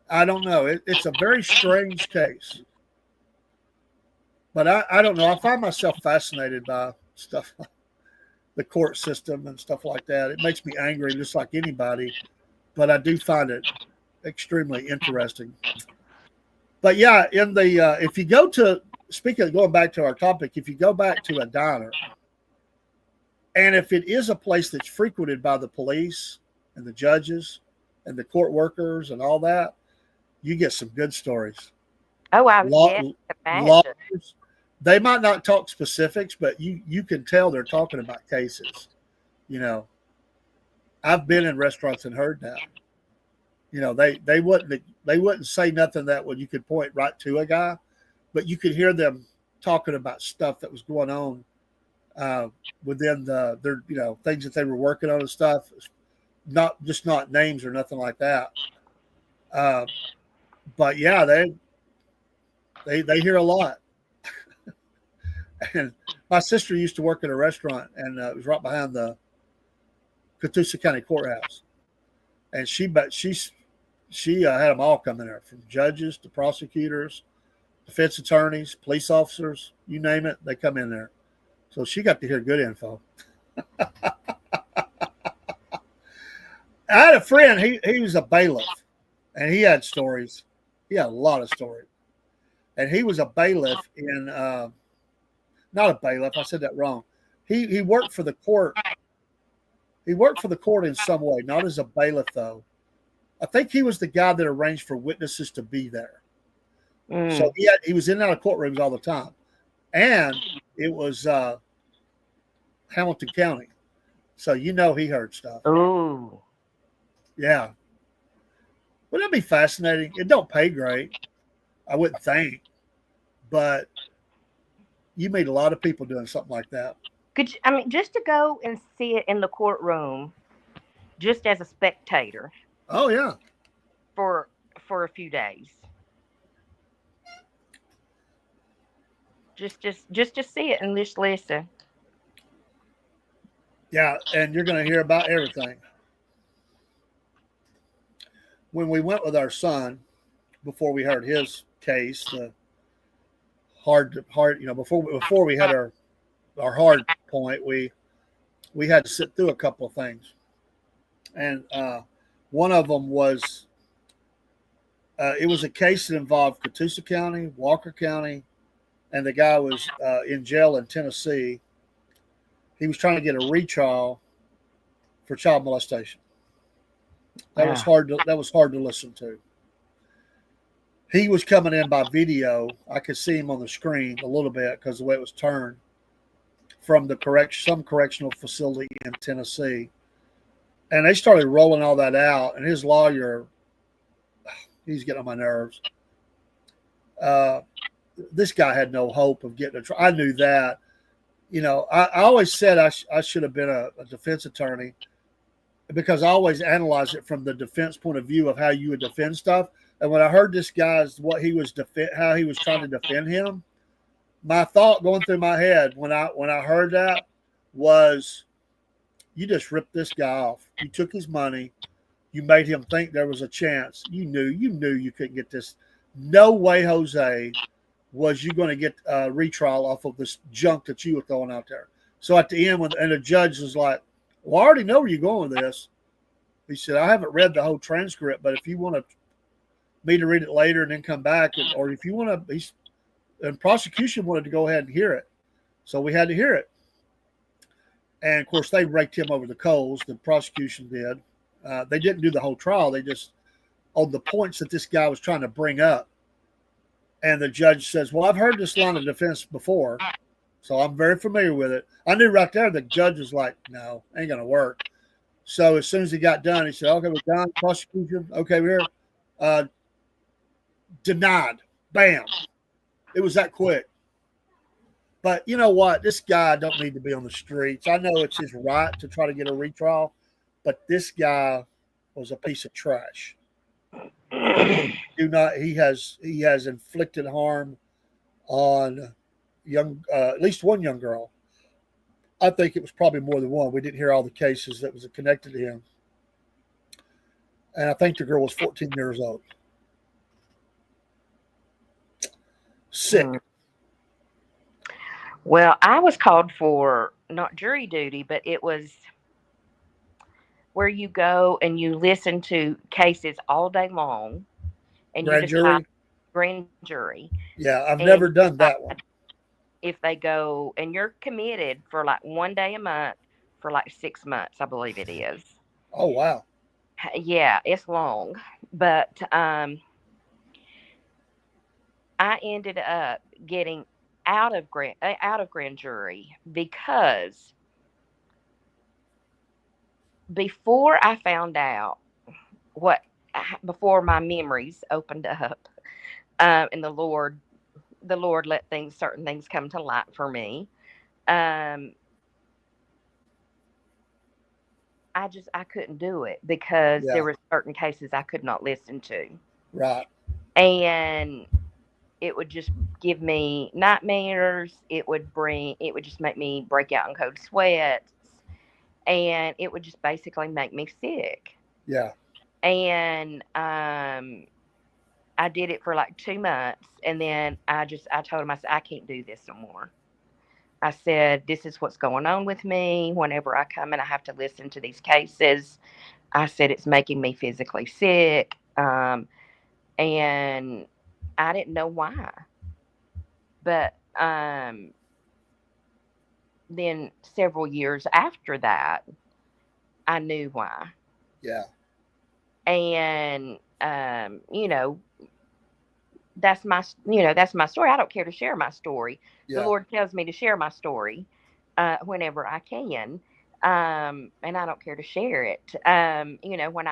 I don't know. It's a very strange case. But I don't know. I find myself fascinated by stuff like the court system and stuff like that. It makes me angry just like anybody. But I do find it extremely interesting. But yeah, if you go to, speaking of going back to our topic, if you go back to a diner, and if it is a place that's frequented by the police and the judges and the court workers and all that, you get some good stories.
Oh, I was
Lawyers, they might not talk specifics, but you can tell they're talking about cases. You know, I've been in restaurants and heard that. You know, they wouldn't say nothing that you could point right to a guy, but you could hear them talking about stuff that was going on within their things that they were working on and stuff. Not names or nothing like that. But yeah, They hear a lot. And my sister used to work at a restaurant, and it was right behind the Catoosa County Courthouse. And she had them all come in there, from judges to prosecutors, defense attorneys, police officers, you name it, they come in there. So she got to hear good info. I had a friend, he was a bailiff, and he had stories. He had a lot of stories. And he was a bailiff in, not a bailiff, I said that wrong. He worked for the court. He worked for the court in some way, not as a bailiff, though. I think he was the guy that arranged for witnesses to be there. So he was in and out of courtrooms all the time. And it was Hamilton County. So he heard stuff.
Ooh.
Yeah. Wouldn't that be fascinating? It don't pay great, I wouldn't think. But you meet a lot of people doing something like that.
Just to go and see it in the courtroom, just as a spectator.
Oh yeah.
For a few days. Just to see it and just listen.
Yeah, and you're going to hear about everything. When we went with our son, before we heard his case, the hard, before we had our hard point, we had to sit through a couple of things, and one of them was it was a case that involved Catoosa County, Walker County, and the guy was in jail in Tennessee. He was trying to get a retrial for child molestation. That was hard to listen to. He was coming in by video. I could see him on the screen a little bit because the way it was turned from some correctional facility in Tennessee. And they started rolling all that out, and his lawyer, he's getting on my nerves. This guy had no hope of getting a trial. I knew that. I always said I should have been a defense attorney, because I always analyze it from the defense point of view of how you would defend stuff. And when I heard this guy's how he was trying to defend him, my thought going through my head when I heard that was, you just ripped this guy off. You took his money. You made him think there was a chance. You knew you couldn't get this. No way, Jose, was you going to get a retrial off of this junk that you were throwing out there. So at the end, and the judge was like, well, I already know where you're going with this. He said, I haven't read the whole transcript, but if you want me to read it later and then come back, or if you want to, and prosecution wanted to go ahead and hear it. So we had to hear it. And of course, they raked him over the coals. The prosecution did. They didn't do the whole trial. They just, on the points that this guy was trying to bring up. And the judge says, well, I've heard this line of defense before, so I'm very familiar with it. I knew right there the judge was like, no, ain't going to work. So as soon as he got done, he said, okay, we're done. Prosecution. Okay, we're here. Denied. Bam. It was that quick. But you know what? This guy don't need to be on the streets. I know it's his right to try to get a retrial, but this guy was a piece of trash. He has inflicted harm on at least one young girl. I think it was probably more than one. We didn't hear all the cases that was connected to him. And I think the girl was 14 years old. Sick.
Well, I was called for not jury duty, but it was where you go and you listen to cases all day long, and
grand jury.
Grand jury.
Yeah, I've never done that one.
If they go and you're committed for like 1 day a month for like 6 months, I believe it is.
Oh wow.
Yeah, it's long, but I ended up getting out of grand jury because before I found out before my memories opened up, and the Lord let certain things come to light for me. I couldn't do it because there were certain cases I could not listen to.
Right.
And it would just give me nightmares. It would just make me break out in cold sweats, and it would just basically make me sick.
Yeah.
And I did it for like 2 months, and then I told him, I said, I can't do this no more. I said, this is what's going on with me. Whenever I come and I have to listen to these cases, I said, it's making me physically sick. And I didn't know why. But then several years after that, I knew why.
Yeah.
And, that's my story. I don't care to share my story.
Yeah.
The Lord tells me to share my story whenever I can. And I don't care to share it. When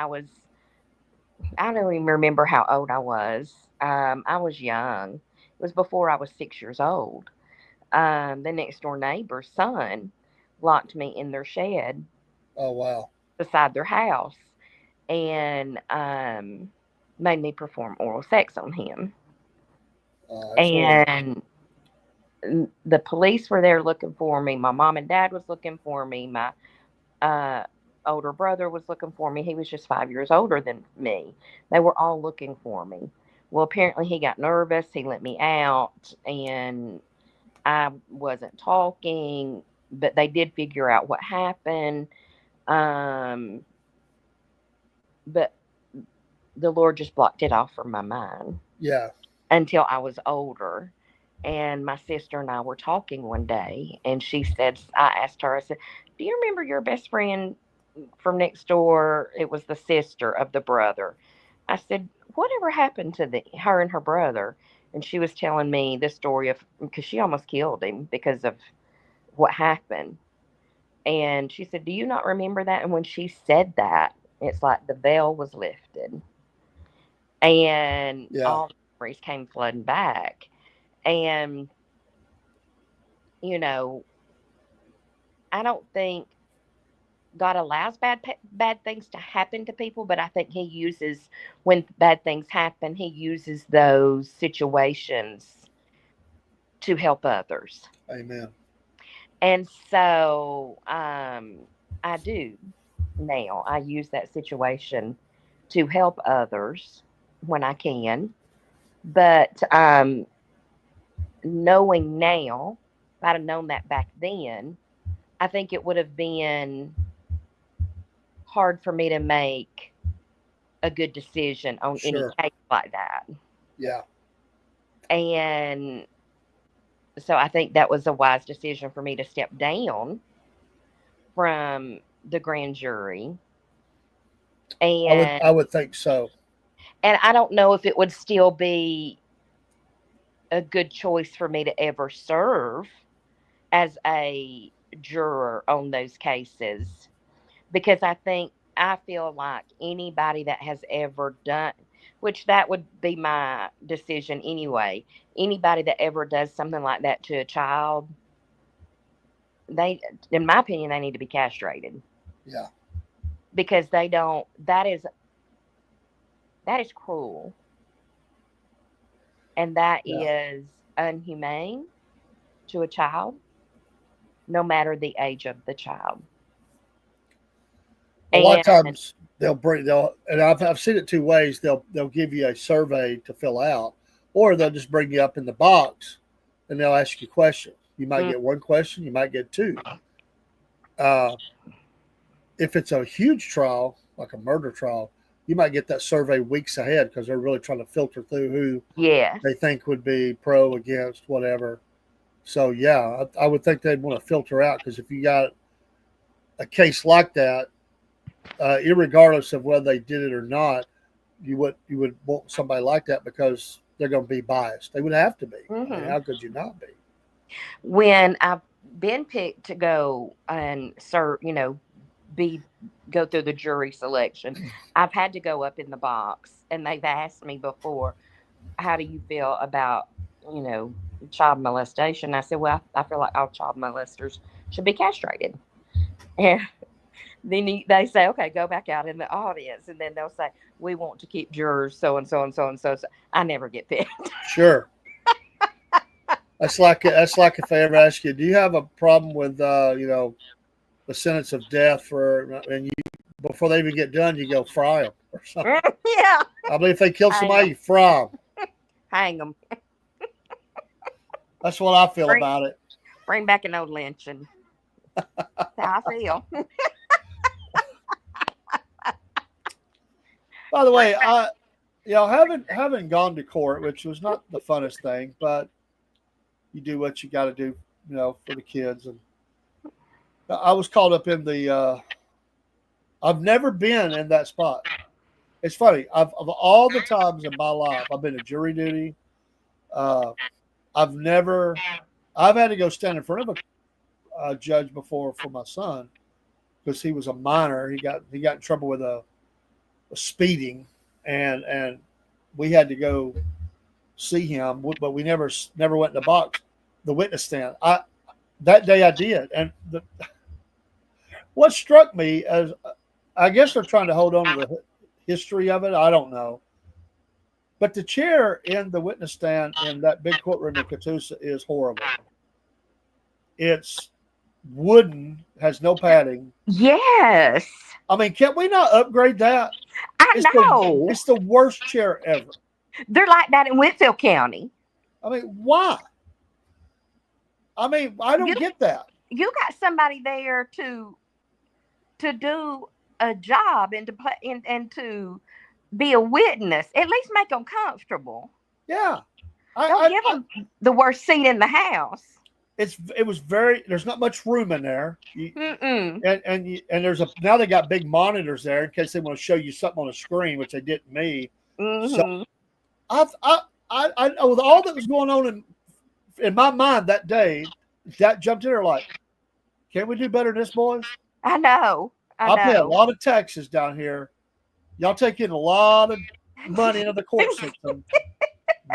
I don't even remember how old I was. I was young. It was before I was 6 years old. The next door neighbor's son locked me in their shed.
Oh, wow.
Beside their house, and made me perform oral sex on him. And the police were there looking for me. My mom and dad was looking for me. My older brother was looking for me. He was just 5 years older than me. They were all looking for me. Well, apparently he got nervous. He let me out, and I wasn't talking, but they did figure out what happened. But the Lord just blocked it off from my mind.
Yeah.
Until I was older. And my sister and I were talking one day, and I asked her, I said, do you remember your best friend from next door? It was the sister of the brother. I said, whatever happened to her and her brother? And she was telling me the story because she almost killed him because of what happened. And she said, do you not remember that? And when she said that, it's like the veil was lifted. And all the memories came flooding back. And, I don't think God allows bad things to happen to people, but I think when bad things happen, he uses those situations to help others.
Amen.
And so I do now. I use that situation to help others when I can. But knowing now, if I'd have known that back then, I think it would have been hard for me to make a good decision on any case like that.
Yeah.
And so I think that was a wise decision for me to step down from the grand jury. And
I would think so.
And I don't know if it would still be a good choice for me to ever serve as a juror on those cases, because I feel like anybody that has ever done, which that would be my decision anyway, anybody that ever does something like that to a child, in my opinion, they need to be castrated.
Yeah.
Because that is cruel. And that is inhumane to a child, no matter the age of the child.
A lot of times and I've seen it two ways. They'll give you a survey to fill out, or they'll just bring you up in the box and they'll ask you questions. You might get one question, you might get two. If it's a huge trial, like a murder trial, you might get that survey weeks ahead because they're really trying to filter through who they think would be pro, against, whatever. So, I would think they'd want to filter out, because if you got a case like that, irregardless of whether they did it or not, you would want somebody like that go they're going to be biased. They would have to be.
Mm-hmm.
I mean, how could you not be?
When I've been picked to go and serve, go through the jury selection, I've had to go up in the box, and they've asked me before, how do you feel about, child molestation? I said, well, I feel like all child molesters should be castrated. And then they say, okay, go back out in the audience. And then they'll say, we want to keep jurors so and so and so and so. I never get picked.
Sure. That's like if I ever ask you, do you have a problem with the sentence of death and you before they even get done, you go fry them or something.
Yeah.
I believe if they kill
Hang
somebody,
'em.
you fry them.
Hang them.
That's what I feel
Bring-
about it.
Bring back an old lynching. That's how I feel.
By the way, having gone to court, which was not the funnest thing, but you do what you got to do, for the kids. And I was caught up in the. I've never been in that spot. It's funny. Of all the times in my life, I've been to jury duty. I've had to go stand in front of a judge before for my son because he was a minor. He got in trouble with a speeding, and we had to go see him, but we never went in the witness stand. That day I did, and what struck me as I guess they're trying to hold on to the history of it. I don't know. But the chair in the witness stand in that big courtroom in Catoosa is horrible. It's wooden, has no padding.
Yes.
I mean, can't we not upgrade that?
I know.
It's the worst chair ever.
They're like that in Whitfield County.
I mean, why? I mean, I don't get that.
You got somebody there to do a job and to play and to be a witness. At least make them comfortable.
Yeah.
Don't give them the worst seat in the house.
It was very. There's not much room in there.
Mm-mm.
And there's now they got big monitors there in case they want to show you something on a screen, which they didn't me.
Mm-hmm.
So I with all that was going on in my mind that day, that jumped in there like, can we do better than this, boys?
I know.
I pay a lot of taxes down here. Y'all take in a lot of money into the court system.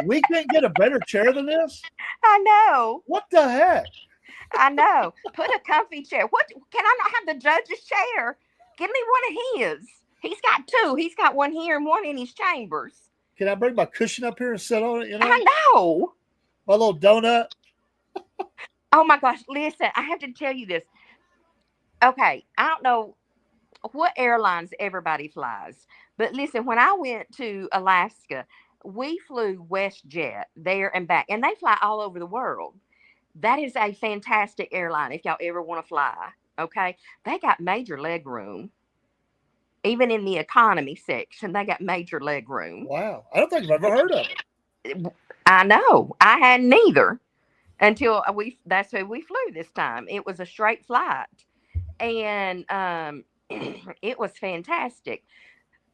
We can't get a better chair than this?
I know.
What the heck?
I know. Put a comfy chair. What can I not have the judge's chair? Give me one of his. He's got two. He's got one here and one in his chambers.
Can I bring my cushion up here and sit on it?
I know.
My little donut.
Oh my gosh. Listen, I have to tell you this. Okay. I don't know what airlines everybody flies, but listen, when I went to Alaska, we flew WestJet there and back, and they fly all over the world. That is a fantastic airline if y'all ever want to fly. Okay. They got major leg room. Even in the economy section, they got major leg room.
Wow. I don't think I've ever heard of it.
I know. I hadn't either until that's who we flew this time. It was a straight flight. And it was fantastic.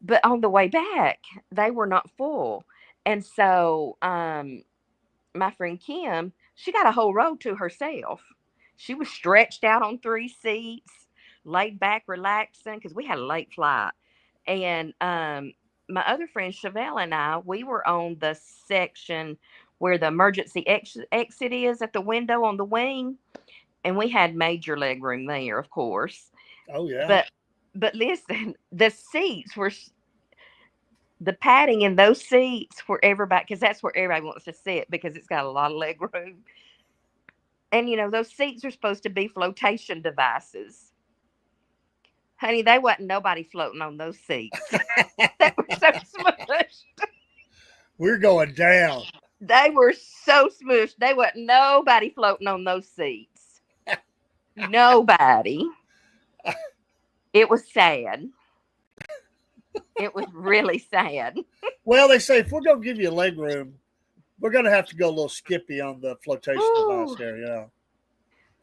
But on the way back, they were not full. And so my friend Kim, she got a whole row to herself. She was stretched out on 3 seats, laid back, relaxing, because we had a late flight. And my other friend Chevelle and I, we were on the section where the emergency exit is at the window on the wing. And we had major leg room there, of course.
Oh, yeah.
But listen, the seats were, the padding in those seats for everybody, because that's where everybody wants to sit because it's got a lot of leg room. And, those seats are supposed to be flotation devices. Honey, they wasn't nobody floating on those seats. They were so smushed.
We're going down.
They were so smushed. They wasn't nobody floating on those seats. Nobody. It was sad. It was really sad.
Well, they say if we're going to give you leg room, we're going to have to go a little skippy on the flotation device here. Yeah.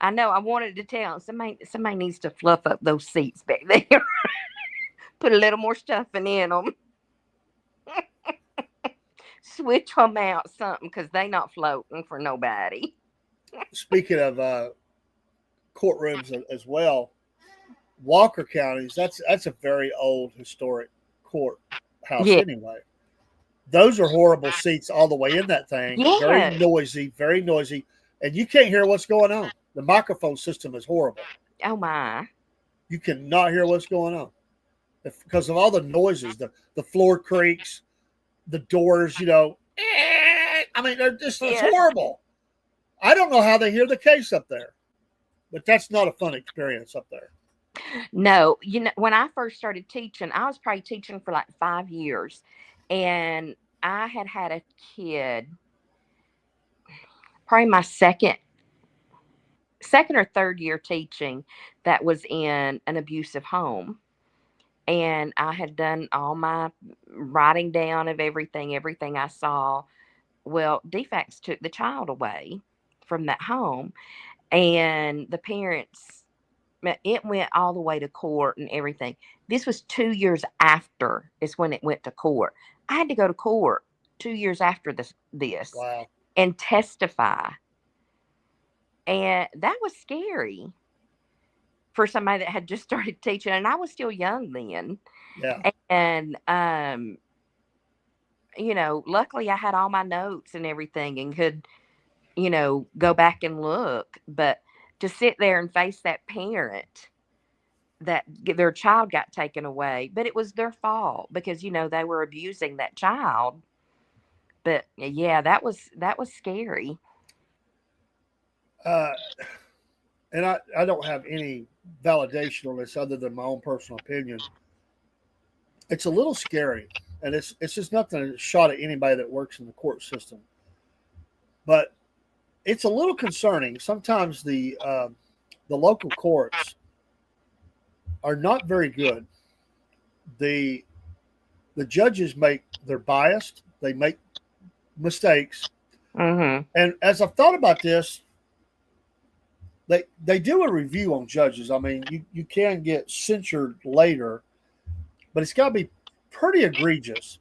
I know. I wanted to tell somebody needs to fluff up those seats back there. Put a little more stuffing in them. Switch them out something because they not floating for nobody.
Speaking of courtrooms as well, Walker counties, that's a very old historic courthouse anyway. Those are horrible seats all the way in that thing.
Yes.
Very noisy. And you can't hear what's going on. The microphone system is horrible.
Oh my.
You cannot hear what's going on because of all the noises, the floor creaks, the doors, I mean, they're just, it's horrible. I don't know how they hear the case up there, but that's not a fun experience up there.
No, when I first started teaching, I was probably teaching for like 5 years, and I had a kid, probably my second or third year teaching, that was in an abusive home. And I had done all my writing down of everything I saw. Well, DFACS took the child away from that home, and the parents, it went all the way to court and everything. This was 2 years after is when it went to court. I had to go to court 2 years after this
Wow.
and testify. And that was scary for somebody that had just started teaching, and I was still young then.
Yeah.
And luckily I had all my notes and everything and could, go back and look. But to sit there and face that parent that their child got taken away, but it was their fault because they were abusing that child. But yeah, that was scary.
And I don't have any validation on this other than my own personal opinion. It's a little scary, and it's just nothing shot at anybody that works in the court system. But it's a little concerning. Sometimes the local courts are not very good. The judges they're biased. They make mistakes.
Mm-hmm.
And as I've thought about this, they do a review on judges. I mean, you can get censured later, but it's got to be pretty egregious.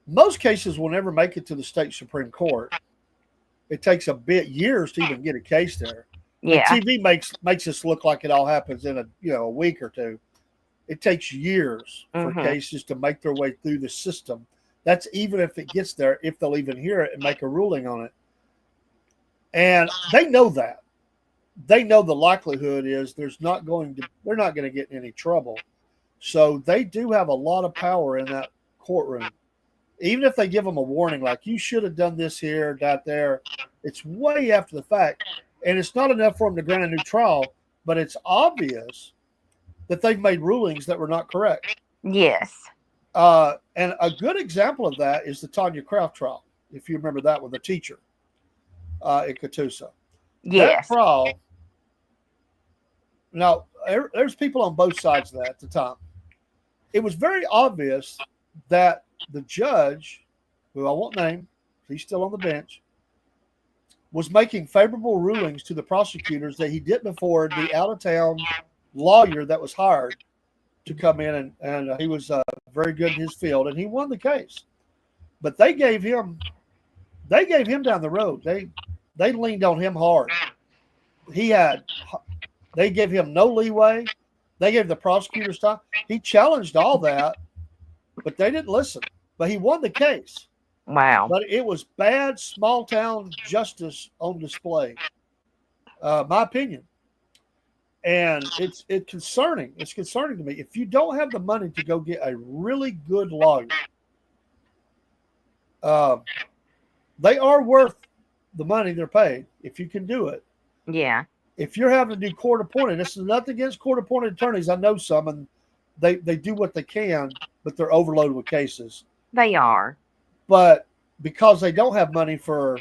Most cases will never make it to the state Supreme Court. It takes years to even get a case there.
Yeah.
And TV makes us look like it all happens in a week or two. It takes years for cases to make their way through the system. That's even if it gets there, if they'll even hear it and make a ruling on it. And they know that. They know the likelihood is they're not going to get in any trouble. So they do have a lot of power in that courtroom. Even if they give them a warning, like you should have done this here, that there, it's way after the fact. And it's not enough for them to grant a new trial, but it's obvious that they've made rulings that were not correct.
Yes.
And a good example of that is the Tanya Craft trial, if you remember that with the teacher at Catoosa.
Yes.
That trial, now, there's people on both sides of that at the time. It was very obvious that the judge, who I won't name, he's still on the bench, was making favorable rulings to the prosecutors that he didn't afford the out-of-town lawyer that was hired to come in, and he was very good in his field, and he won the case. But they gave him down the road. They leaned on him hard. They gave him no leeway. They gave the prosecutors time. He challenged all that, but they didn't listen. But he won the case.
Wow.
But it was bad small town justice on display. My opinion. And it's concerning. It's concerning to me. If you don't have the money to go get a really good lawyer, they are worth the money they're paid if you can do it.
Yeah.
If you're having to do court appointed, this is nothing against court appointed attorneys. I know some, and they do what they can, but they're overloaded with cases.
They are.
But because they don't have money for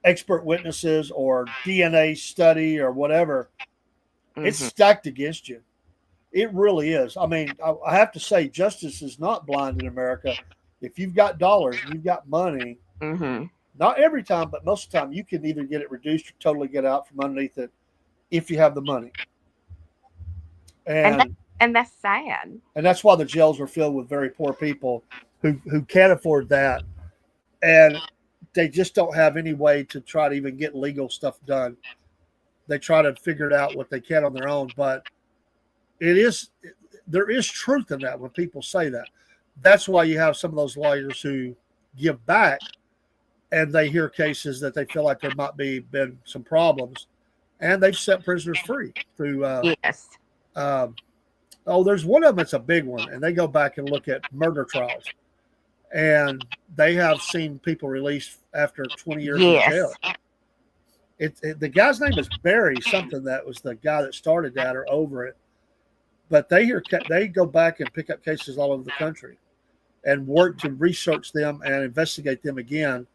expert witnesses or DNA study or whatever, it's stacked against you. It really is. I mean, I have to say, justice is not blind in America. If you've got dollars, you've got money, not every time, but most of the time, you can either get it reduced or totally get out from underneath it if you have the money. And
that's sad.
And that's why the jails are filled with very poor people who can't afford that. And they just don't have any way to try to even get legal stuff done. They try to figure it out what they can on their own. But there is truth in that when people say that. That's why you have some of those lawyers who give back and they hear cases that they feel like there might been some problems, and they've set prisoners free through.
Yes.
There's one of them that's a big one, and they go back and look at murder trials, and they have seen people released after 20 years in jail. The guy's name is Barry something. That was the guy that started that or over it. But they go back and pick up cases all over the country and work to research them and investigate them again,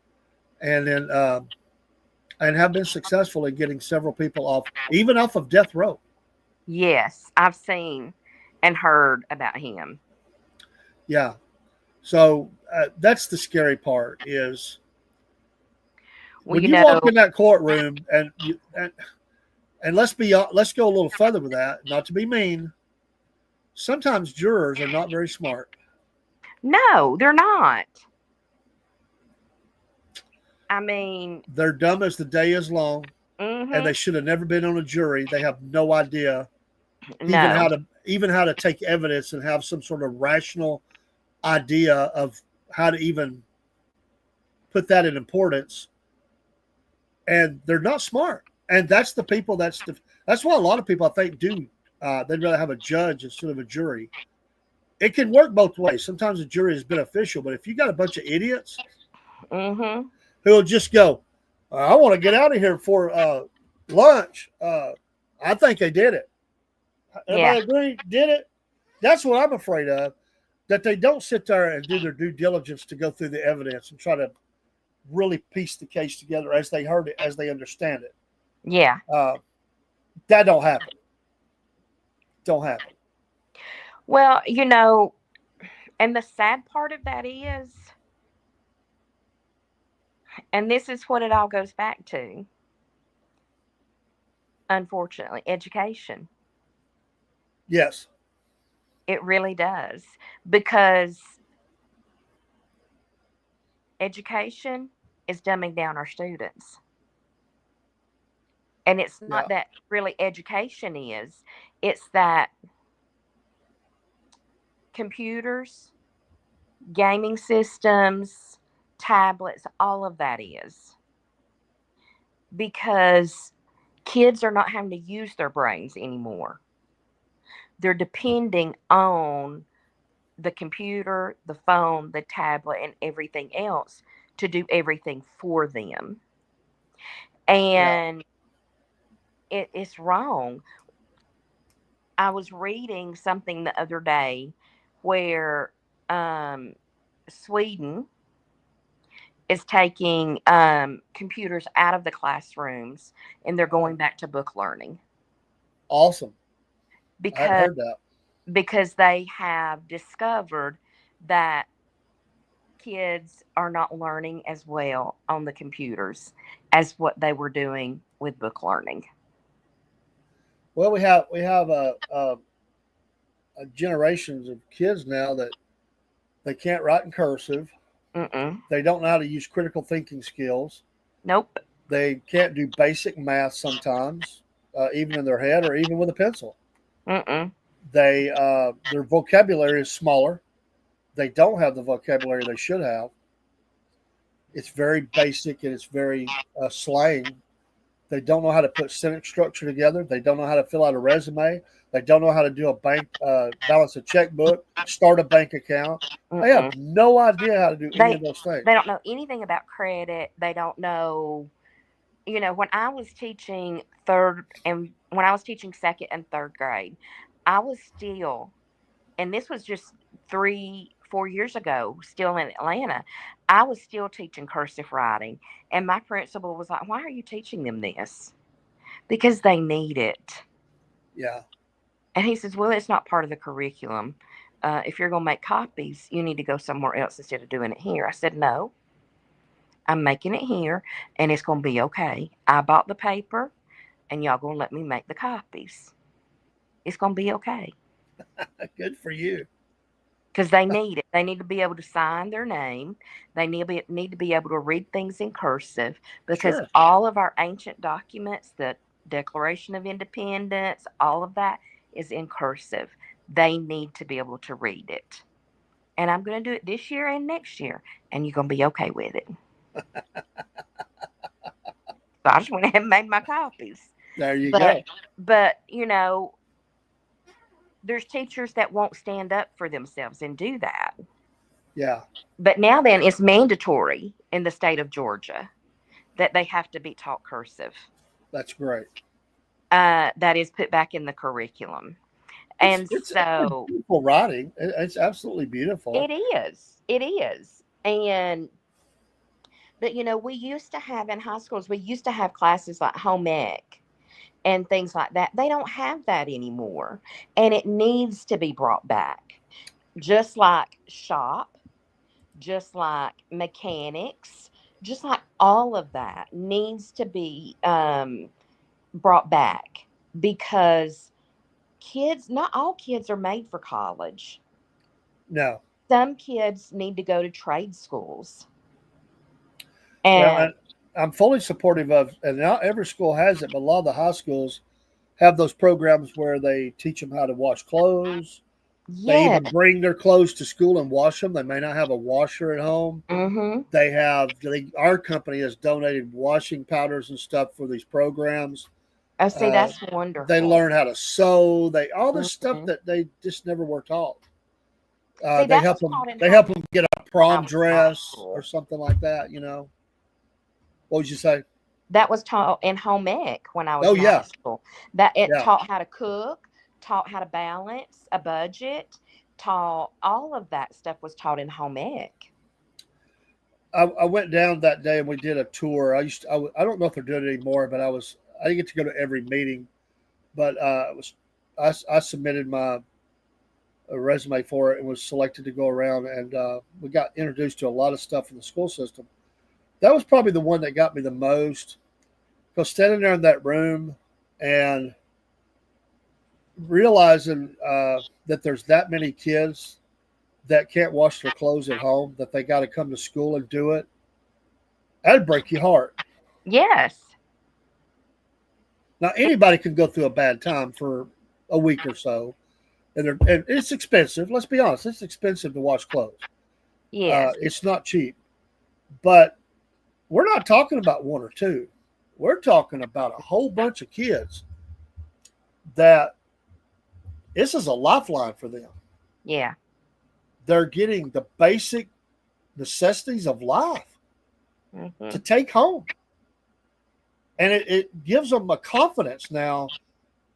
and then and have been successful in getting several people off of death row.
Yes, I've seen and heard about him.
Yeah. So that's the scary part is when you walk in that courtroom and let's go a little further with that, not to be mean. Sometimes jurors are not very smart.
No, they're not. I mean,
they're dumb as the day is long, and they should have never been on a jury. They have no idea even how to take evidence and have some sort of rational idea of how to even put that in importance. And they're not smart. And that's the people that's why a lot of people I think do. They'd rather have a judge instead of a jury. It can work both ways. Sometimes a jury is beneficial, but if you got a bunch of idiots who will just go, I want to get out of here for lunch. I think they did it. Everybody agree? Did it? That's what I'm afraid of, that they don't sit there and do their due diligence to go through the evidence and try to really piece the case together as they heard it, as they understand it.
Yeah.
That don't happen. Don't happen.
Well, and the sad part of that is, and this is what it all goes back to, unfortunately, education.
Yes.
It really does. Because education is dumbing down our students. And it's not that really education is. It's that computers, gaming systems, tablets, all of that is. Because kids are not having to use their brains anymore. They're depending on the computer, the phone, the tablet, and everything else to do everything for them. And it's wrong. I was reading something the other day where Sweden is taking computers out of the classrooms and they're going back to book learning.
Awesome. I heard that.
Because they have discovered that kids are not learning as well on the computers as what they were doing with book learning.
Well, we have a generations of kids now that they can't write in cursive. They don't know how to use critical thinking skills.
Nope.
They can't do basic math sometimes, even in their head or even with a pencil. Their vocabulary is smaller. They don't have the vocabulary they should have. It's very basic and it's very slang. They don't know how to put sentence structure together. They don't know how to fill out a resume. They don't know how to do a bank, balance a checkbook, start a bank account. They have no idea how to do any of those things.
They don't know anything about credit. They don't know, when I was teaching second and third grade, I was still, and this was just 3-4 years ago, still in Atlanta, I was still teaching cursive writing. And my principal was like, why are you teaching them this? Because they need it.
Yeah.
And he says, well, it's not part of the curriculum. If you're going to make copies, you need to go somewhere else instead of doing it here. I said, no, I'm making it here and it's going to be okay. I bought the paper and y'all going to let me make the copies. It's going to be okay.
Good for you.
Because they need it. They need to be able to sign their name. They need to be able to read things in cursive because all of our ancient documents, the Declaration of Independence, all of that is in cursive. They need to be able to read it. And I'm going to do it this year and next year. And you're going to be okay with it. So I just went ahead and made my copies.
There you go.
But, there's teachers that won't stand up for themselves and do that.
Yeah.
But now then it's mandatory in the state of Georgia that they have to be taught cursive.
That's great.
That is put back in the curriculum. And
It's
so
beautiful writing. It's absolutely beautiful.
it is. It is. And but we used to have in high schools, we used to have classes like home ec and things like that. They don't have that anymore. And it needs to be brought back. Just like shop, just like mechanics, just like all of that needs to be brought back, because kids, not all kids are made for college.
No.
Some kids need to go to trade schools.
Well,
And
and I'm fully supportive of, and not every school has it, but a lot of the high schools have those programs where they teach them how to wash clothes. They
yeah,
even bring their clothes to school and wash them. They may not have a washer at home.
mm-hmm.
Our company has donated washing powders and stuff for these programs.
Oh, see,
Uh,
that's
they
wonderful.
learn how to sew. All this stuff
Hmm.
that they just never were taught.
See,
They
that
help
was
them.
taught in
They
high
help
school
them get a
when I
prom
was in high
dress or
school.
something like that. What would you say?
That was taught in home ec when I was
Oh
in high
yeah,
school. That it
yeah.
taught how to cook, taught how to balance a budget, taught all of that stuff was taught in home ec.
I went down that day and we did a tour. I don't know if they're doing it anymore, but I didn't get to go to every meeting, but I submitted my resume for it and was selected to go around, and we got introduced to a lot of stuff in the school system. That was probably the one that got me the most, because standing there in that room and realizing that there's that many kids that can't wash their clothes at home, that they got to come to school and do it, that'd break your heart.
Yes.
Now anybody can go through a bad time for a week or so, and it's expensive. Let's be honest, it's expensive to wash clothes.
Yes.
It's not cheap, but we're not talking about one or two. We're talking about a whole bunch of kids that this is a lifeline for them.
Yeah.
They're getting the basic necessities of life
Hmm.
to take home. And it gives them a confidence now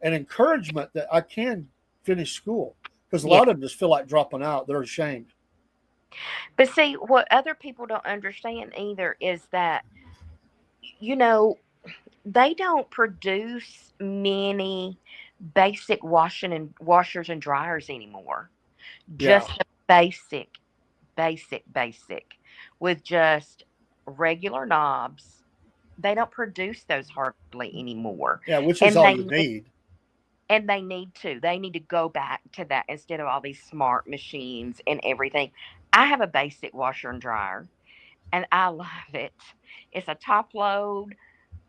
and encouragement that I can finish school. Because a
Yeah.
lot of them just feel like dropping out. They're ashamed.
But see, what other people don't understand either is that, you know, they don't produce many basic washers and dryers anymore.
Yeah.
Just the basic with just regular knobs. They don't produce those hardly anymore.
Yeah, which is
And
all
they
you
need,
need.
and they need to. They need to go back to that instead of all these smart machines and everything. I have a basic washer and dryer and I love it. It's a top load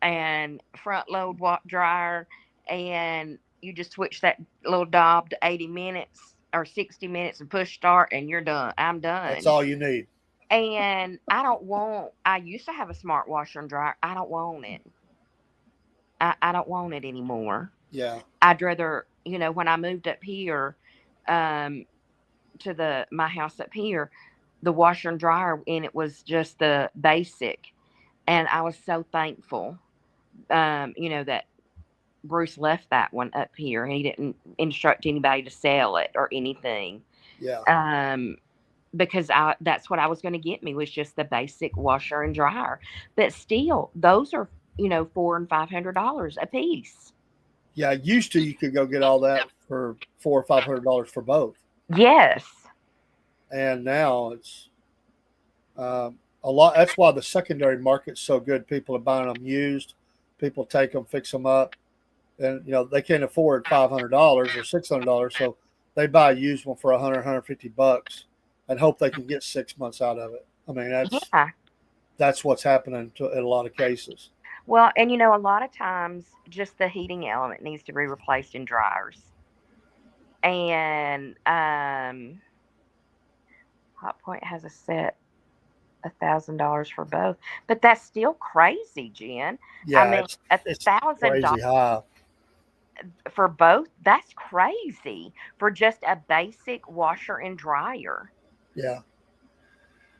and front load dryer, and you just switch that little knob to 80 minutes or 60 minutes and push start, and you're done. I'm
That's
done.
all you need.
And I used to have a smart washer and dryer. I don't want it. I don't want it anymore.
Yeah.
I'd rather, when I moved up here, um, to my house up here, the washer and dryer in it was just the basic, and I was so thankful, that Bruce left that one up here. He didn't instruct anybody to sell it or anything,
Yeah.
um, because that's what I was going to get me, was just the basic washer and dryer. But still, those are $400 and $500 a piece.
Yeah. Used to, you could go get all that for $400 or $500 for both.
Yes.
And now it's a lot. That's why the secondary market's so good. People are buying them used. People take them, fix them up, and they can't afford $500 or $600, so they buy a used one for $150 and hope they can get 6 months out of it. I mean,
Yeah.
that's what's happening in a lot of cases.
Well, and a lot of times just the heating element needs to be replaced in dryers. And Hot Point has a set $1,000 for both, but that's still crazy, Jen.
Yeah,
I mean,
it's
$1,000
crazy high.
for both, that's crazy for just a basic washer and dryer.
Yeah.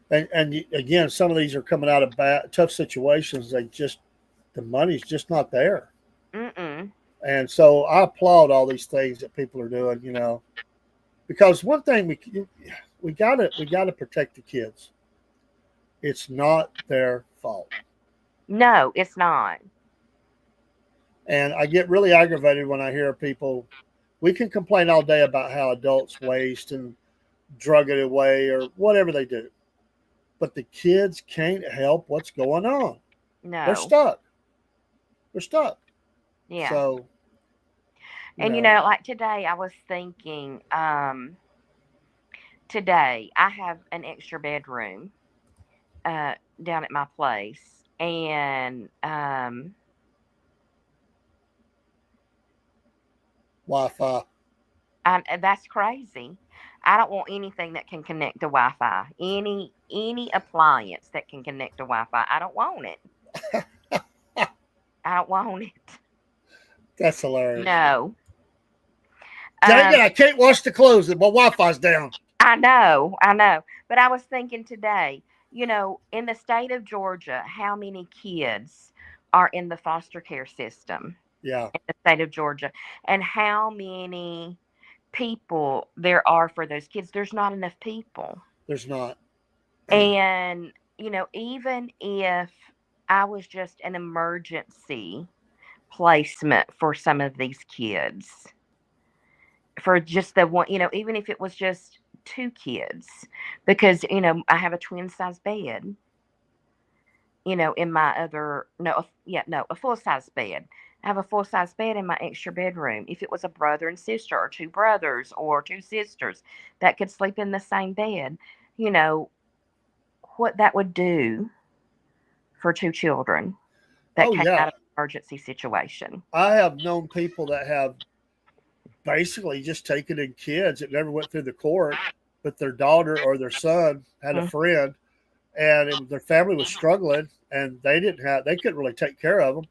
Again, some of these are coming out of tough situations. The money's just not there.
Mm-mm.
And so I applaud all these things that people are doing, because one thing we gotta protect the kids. It's not their fault.
No, it's not.
And I get really aggravated when I hear people. We can complain all day about how adults waste and drug it away or whatever they do, but the kids can't help what's going on.
No.
They're stuck.
Yeah.
So,
and like today I was thinking, today I have an extra bedroom down at my place, and
Wi-Fi.
that's crazy. I don't want anything that can connect to Wi-Fi. Any appliance that can connect to Wi-Fi. I don't want it. I don't want it.
That's hilarious.
No.
Dang it, I can't wash the clothes. My Wi-Fi's down.
I know. But I was thinking today, in the state of Georgia, how many kids are in the foster care system?
Yeah.
In the state of Georgia, and how many people there are for those kids. There's not enough people.
There's not.
And, even if I was just an emergency placement for some of these kids, for just the one, even if it was just 2 kids, because, I have a twin size bed, in my a full size bed. I have a full size bed in my extra bedroom. If it was a brother and sister, or 2 brothers or 2 sisters that could sleep in the same bed, what that would do for 2 children that came out of an emergency situation.
I have known people that have basically just taken in kids that never went through the court, but their daughter or their son had a friend, and their family was struggling, and they couldn't really take care of them.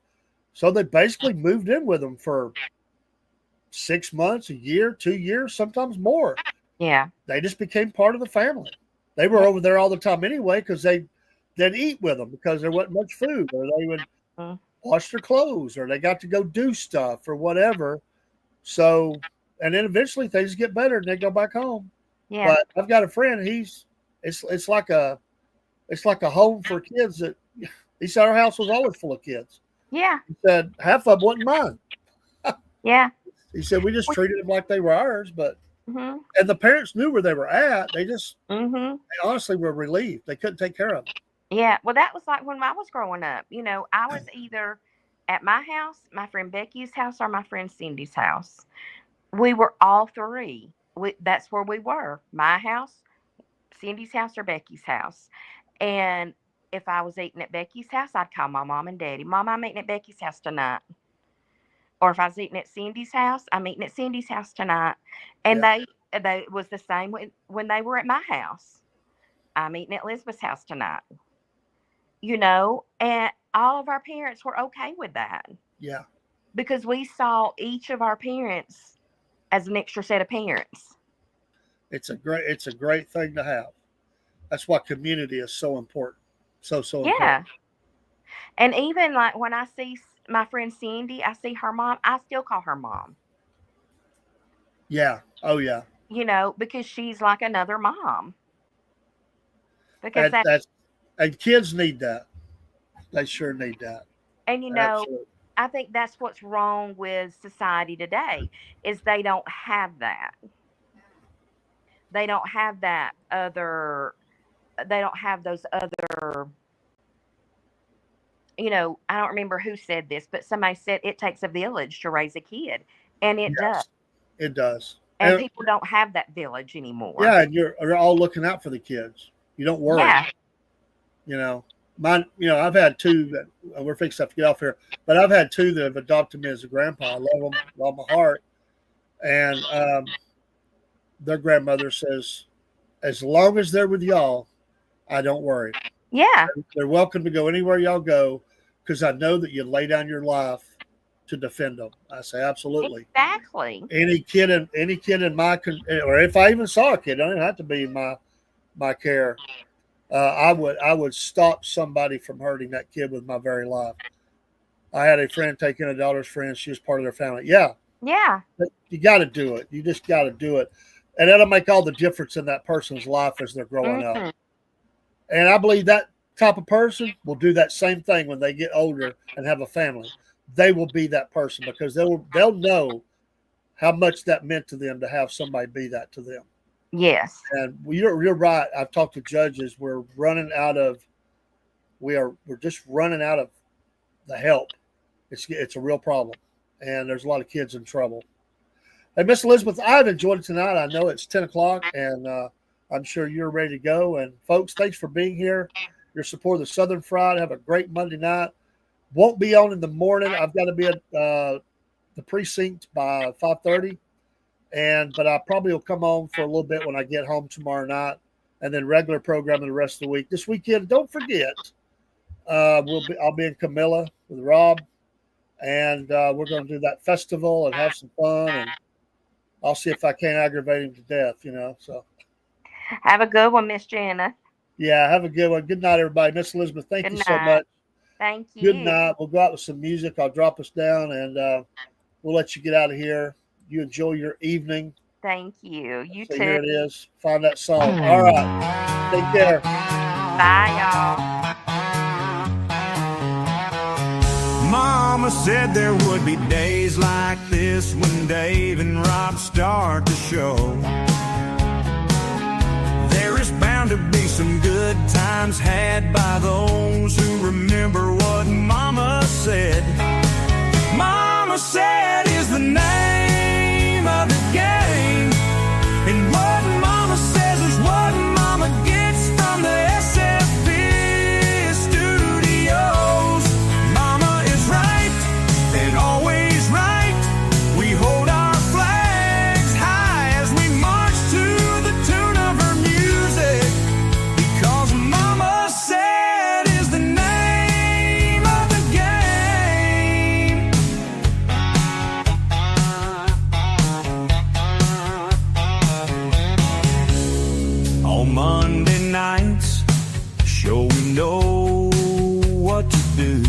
So they basically moved in with them for 6 months, a year, 2 years, sometimes more.
Yeah.
They just became part of the family. They were over there all the time anyway, because they'd eat with them because there wasn't much food, or they would wash their clothes, or they got to go do stuff or whatever. So, and then eventually things get better and they go back home.
Yeah.
But I've got a friend, it's like a home for kids that he said our house was always full of kids.
Yeah.
He said half of them wasn't mine.
Yeah.
He said we just treated them like they were ours, but and the parents knew where they were at. They just they honestly were relieved. They couldn't take care of them.
Yeah. Well, that was like when I was growing up. I was either at my house, my friend Becky's house, or my friend Cindy's house. We were all 3. That's where we were. My house, Cindy's house, or Becky's house. And if I was eating at Becky's house, I'd call my mom and daddy. Mom, I'm eating at Becky's house tonight. Or if I was eating at Cindy's house, I'm eating at Cindy's house tonight. And they was the same when they were at my house. I'm eating at Elizabeth's house tonight. And all of our parents were okay with that.
Yeah.
Because we saw each of our parents as an extra set of parents.
It's a great thing to have. That's why community is so important. So
Yeah.
important.
And even like when I see my friend Cindy, I see her mom, I still call her mom.
Yeah. Oh yeah.
Because she's like another mom. Because
and kids need that. They sure need that.
And
Absolutely.
I think that's what's wrong with society today is they don't have that. They don't have that other. They don't have those other. I don't remember who said this, but somebody said it takes a village to raise a kid, and it does.
It does.
And people don't have that village anymore.
Yeah, and you're all looking out for the kids. You don't worry.
Yeah.
I've had 2 that we're fixing to get off here, but I've had 2 that have adopted me as a grandpa. I love them, love my heart. And their grandmother says, as long as they're with y'all, I don't worry.
Yeah.
They're welcome to go anywhere y'all go because I know that you lay down your life to defend them. I say, absolutely.
Exactly.
Any kid in my, or if I even saw a kid, it doesn't have to be my care. I would stop somebody from hurting that kid with my very life. I had a friend take in a daughter's friend. She was part of their family. Yeah,
Yeah.
you got to do it. You just got to do it. And that'll make all the difference in that person's life as they're growing up.
Mhm.
And I believe that type of person will do that same thing when they get older and have a family. They will be that person because they'll know how much that meant to them to have somebody be that to them.
Yes.
And you're right. I've talked to judges. We're just running out of the help. It's a real problem, and there's a lot of kids in trouble. Hey, Miss Elizabeth, I've enjoyed it tonight. I know it's 10 o'clock, and I'm sure you're ready to go. And folks, thanks for being here. Your support of the Southern Fried. Have a great Monday night. Won't be on in the morning. I've got to be at the precinct by 5:30. But I probably will come on for a little bit when I get home tomorrow night, and then regular programming the rest of the week. This weekend, don't forget, I'll be in Camilla with Rob, and we're going to do that festival and have some fun. And I'll see if I can't aggravate him to death. So
Have a good one, Miss Jenna.
yeah, have a good one. Good night, everybody. Miss Elizabeth, thank
Good
you so
night.
much.
Thank you.
Good night. We'll go out with some music. I'll drop us down, and we'll let you get out of here. You enjoy your evening.
Thank you. You
So here
too.
it is. Find that song. All right. Take care.
Bye, y'all.
Mama said there would be days like this when Dave and Rob start to show. There is bound to be some good times had by those who remember what Mama said. Mama said is the name of the game, and what Mama says is what Mama gets from the SFP studios. Mama is right and always right. We hold our flags high as we march to the tune of her music, because Mama said is the name of the game. On Monday nights, sure we know what to do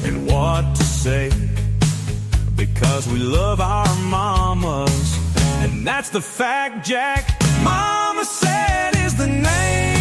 and what to say, because we love our mamas, and that's the fact, Jack. Mama said is the name